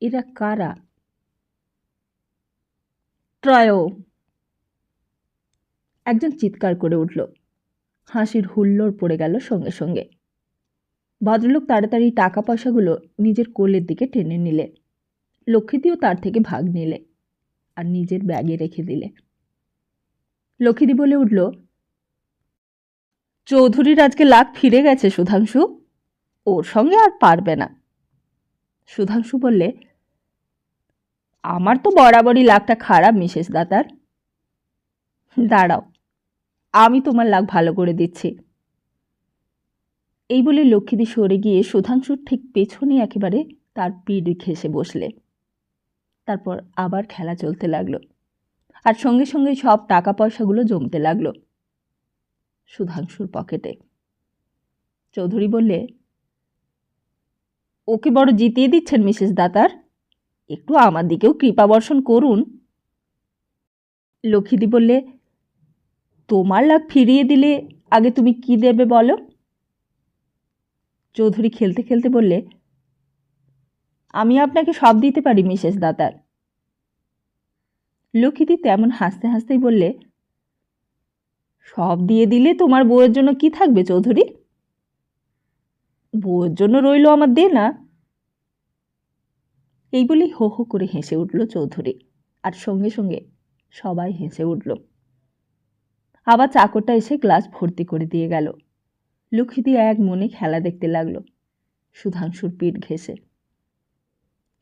এরা কারা? ট্রয়! একজন চিৎকার করে উঠল। হাসির হুল্লোড় পড়ে গেল সঙ্গে সঙ্গে। ভদ্রলোক তাড়াতাড়ি টাকা পয়সাগুলো নিজের কোলের দিকে টেনে নিলে। লক্ষ্মীদিও তার থেকে ভাগ নিলে আর নিজের ব্যাগে রেখে দিলে। লক্ষ্মীদি বলে উঠল, চৌধুরীর আজকে লাক ফিরে গেছে সুধাংশু, ওর সঙ্গে আর পারবে না। সুধাংশু বললে, আমার তো বরাবরই লাকটা খারাপ মিসেস দাতার। দাঁড়াও, আমি তোমার লাক ভালো করে দিচ্ছি। এই বলে লক্ষ্মীদি সরে গিয়ে সুধাংশুর ঠিক পেছনে একেবারে তার পিঠ ঘেঁষে বসলে। তারপর আবার খেলা চলতে লাগলো, আর সঙ্গে সঙ্গে সব টাকা পয়সাগুলো জমতে লাগলো সুধাংশুর পকেটে। চৌধুরী বললে, ওকে বড় জিতিয়ে দিচ্ছেন মিসেস দাতার, একটু আমার দিকেও কৃপা বর্ষণ করুন। লক্ষ্মীদি বললে, তোমার লাভ ফিরিয়ে দিলে আগে তুমি কি দেবে বলো? চৌধুরী খেলতে খেলতে বললে, আমি আপনাকে সব দিতে পারি মিসেস দাতার। লক্ষ্মীদি তেমন হাসতে হাসতেই বললে, সব দিয়ে দিলে তোমার বউয়ের জন্য কি থাকবে চৌধুরী? বউয়ের জন্য রইল আমার দেনা। এই বলেই হো হো করে হেসে উঠল চৌধুরী, আর সঙ্গে সঙ্গে সবাই হেসে উঠল। আবার চাকরটা এসে গ্লাস ভর্তি করে দিয়ে গেল। লক্ষ্মীদি এক মনে খেলা দেখতে লাগলো সুধাংশুর পিঠ ঘেঁষে।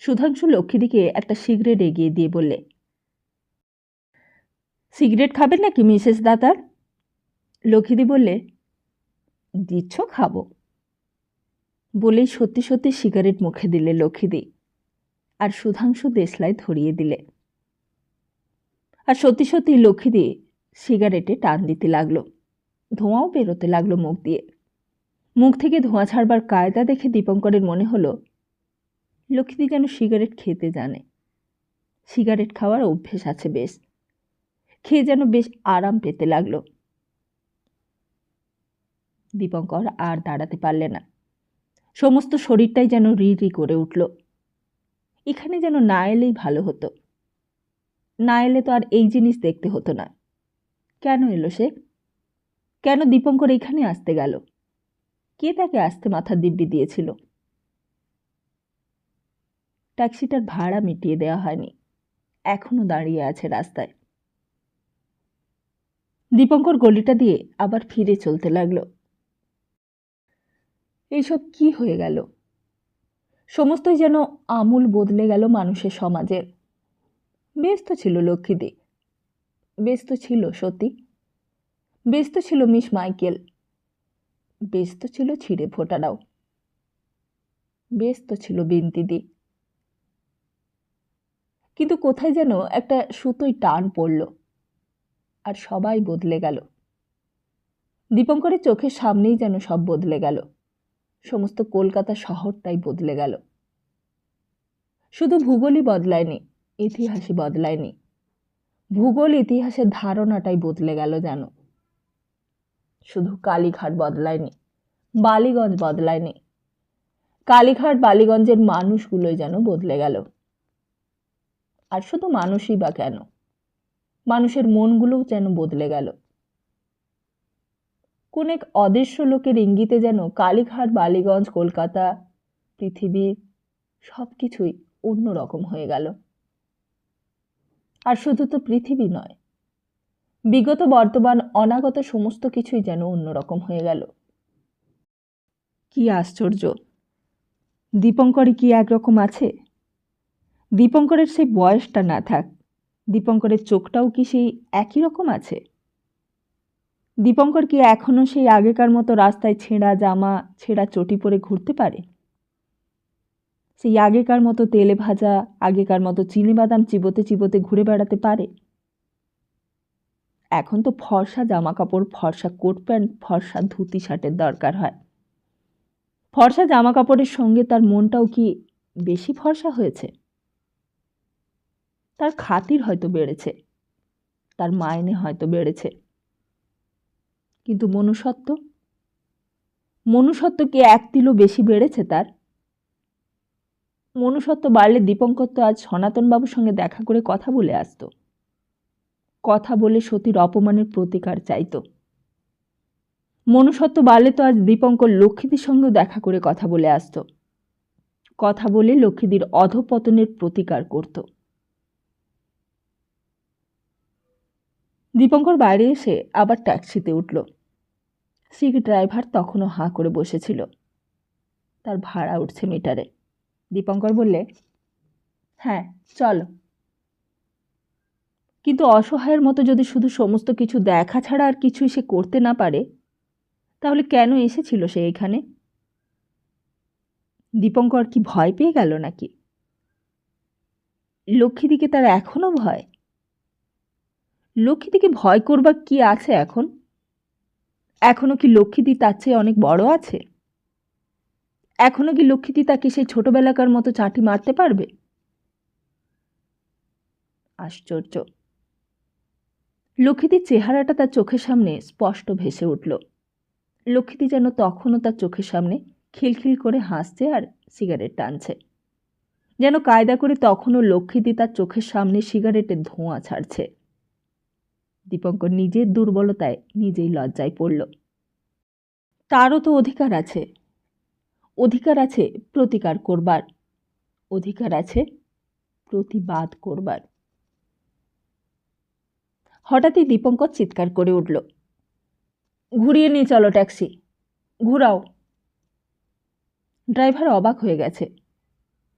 সুধাংশু লক্ষ্মীদিকে একটা সিগারেট এগিয়ে দিয়ে বললে, সিগারেট খাবেন নাকি মিসেস দাতার? লক্ষ্মীদি বললে, দিচ্ছ খাবো। বলেই সত্যি সত্যি সিগারেট মুখে দিলে লক্ষ্মীদি, আর সুধাংশু দেশলাই ধরিয়ে দিলে। আর সত্যি সত্যি লক্ষ্মীদি সিগারেটে টান দিতে লাগলো। ধোঁয়াও বেরোতে লাগলো মুখ দিয়ে। মুখ থেকে ধোঁয়া ছাড়বার কায়দা দেখে দীপঙ্করের মনে হলো লক্ষ্মীদি যেন সিগারেট খেতে জানে। সিগারেট খাওয়ার অভ্যেস আছে বেশ। খেয়ে যেন বেশ আরাম পেতে লাগলো। দীপঙ্কর আর দাঁড়াতে পারলে না। সমস্ত শরীরটাই যেন রি রি করে উঠল। এখানে যেন না এলেই ভালো হতো। না এলে তো আর এই জিনিস দেখতে হতো না। কেন এলো সে? কেন দীপঙ্কর এখানে আসতে গেল? কে তাকে আসতে মাথার দিব্যি দিয়েছিল? ট্যাক্সিটার ভাড়া মিটিয়ে দেওয়া হয়নি, এখনো দাঁড়িয়ে আছে রাস্তায়। দীপঙ্কর গলিটা দিয়ে আবার ফিরে চলতে লাগলো। এইসব কি হয়ে গেল? সমস্তই যেন আমূল বদলে গেল মানুষের সমাজের। ব্যস্ত ছিল লক্ষ্মীদি, ব্যস্ত ছিল সতী, ব্যস্ত ছিল মিস মাইকেল, ব্যস্ত ছিল ছিঁড়ে ফোটারাও, ব্যস্ত ছিল বিন্তিদি। কিন্তু কোথায় যেন একটা সুতোয় টান পড়ল, আর সবাই বদলে গেল। দীপঙ্করের চোখের সামনেই যেন সব বদলে গেল। সমস্ত কলকাতা শহরটাই বদলে গেল। শুধু ভূগোলই বদলায়নি, ইতিহাসই বদলায়নি। ভূগোল ইতিহাসের ধারণাটাই বদলে গেল যেন। শুধু কালীঘাট বদলায়নি, বালিগঞ্জ বদলায়নি। কালীঘাট বালিগঞ্জের মানুষগুলোই যেন বদলে গেল। আর শুধু মানুষই বা কেন, মানুষের মনগুলোও যেন বদলে গেল। কোন এক অদৃশ্য লোকের ইঙ্গিতে যেন কালীঘাট, বালিগঞ্জ, কলকাতা, পৃথিবীর সব কিছুই অন্যরকম হয়ে গেল। আর শুধু তো পৃথিবী নয়, বিগত, বর্তমান, অনাগত সমস্ত কিছুই যেন অন্যরকম হয়ে গেল। কি আশ্চর্য! দীপঙ্করই কি একরকম আছে? দীপঙ্করের সেই বয়সটা না থাক, দীপঙ্করের চোখটাও কি সেই একই রকম আছে? দীপঙ্কর কি এখনো সেই আগেকার মতো রাস্তায় ছেঁড়া জামা, ছেঁড়া চটি পরে ঘুরতে পারে? সেই আগেকার মতো তেলে ভাজা, আগেকার মতো চিনিবাদাম চিবোতে চিবোতে ঘুরে বেড়াতে পারে? এখন তো ফর্সা জামা কাপড়, ফর্সা কোট প্যান্ট, ফর্সা ধুতি শার্টের দরকার হয়। ফর্সা জামা কাপড়ের সঙ্গে তার মনটাও কি বেশি ফর্সা হয়েছে? তার খাতির হয়তো বেড়েছে, তার মাইনে হয়তো বেড়েছে, কিন্তু মনুষ্যত্ব, মনুষ্যত্ব কি এক তিলও বেশি বেড়েছে তার? মনুষ্যত্ব বাড়লে দীপঙ্কর তো আজ সনাতনবাবুর সঙ্গে দেখা করে কথা বলে আসতো, কথা বলে সতীর অপমানের প্রতিকার চাইতো। মনুষ্যত্ব বাড়লে তো আজ দীপঙ্কর লক্ষ্মীদির সঙ্গেও দেখা করে কথা বলে আসতো, কথা বলে লক্ষ্মীদির অধঃপতনের প্রতিকার করত। দীপঙ্কর বাইরে এসে আবার ট্যাক্সিতে উঠল। সিগ ড্রাইভার তখনও হাঁ করে বসেছিল। তার ভাড়া উঠছে মিটারে। দীপঙ্কর বললে, হ্যাঁ চলো। কিন্তু অসহায়ের মতো যদি শুধু সমস্ত কিছু দেখা ছাড়া আর কিছুই সে করতে না পারে, তাহলে কেন এসেছিল সে এখানে? দীপঙ্কর কি ভয় পেয়ে গেল নাকি? লক্ষ্মীদিকে তার এখনো ভয়? লক্ষ্মীদিকে ভয় করবার কি আছে এখন? এখনো কি লক্ষ্মীদি তার চেয়ে অনেক বড় আছে? এখনো কি লক্ষ্মীদি তাকে সেই ছোটবেলাকার মতো চাটি মারতে পারবে? আশ্চর্য! লক্ষ্মীদির চেহারাটা তার চোখের সামনে স্পষ্ট ভেসে উঠল। লক্ষ্মীদি যেন তখনও তার চোখের সামনে খিলখিল করে হাসছে আর সিগারেট টানছে, যেন কায়দা করে তখনও লক্ষ্মীদি তার চোখের সামনে সিগারেটের ধোঁয়া ছাড়ছে। দীপঙ্কর নিজের দুর্বলতায় নিজেই লজ্জায় পড়ল। তারও তো অধিকার আছে, অধিকার আছে প্রতিকার করবার, অধিকার আছে প্রতিবাদ করবার। হঠাৎই দীপঙ্কর চিৎকার করে উঠল, ঘুরিয়ে নিয়ে চলো ট্যাক্সি, ঘুরাও। ড্রাইভার অবাক হয়ে গেছে,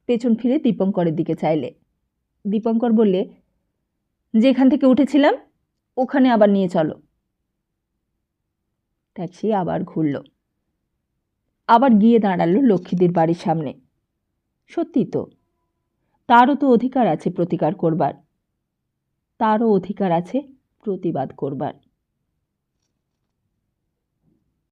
পেছন ফিরে দীপঙ্করের দিকে চাইলে। দীপঙ্কর বললে, যেখান থেকে উঠেছিলাম ওখানে আবার নিয়ে চলো। ট্যাক্সি আবার ঘুরল, আবার গিয়ে দাঁড়ালো লক্ষ্মীদের বাড়ির সামনে। সত্যি তো, তারও তো অধিকার আছে প্রতিকার করবার, তারও অধিকার আছে প্রতিবাদ করবার।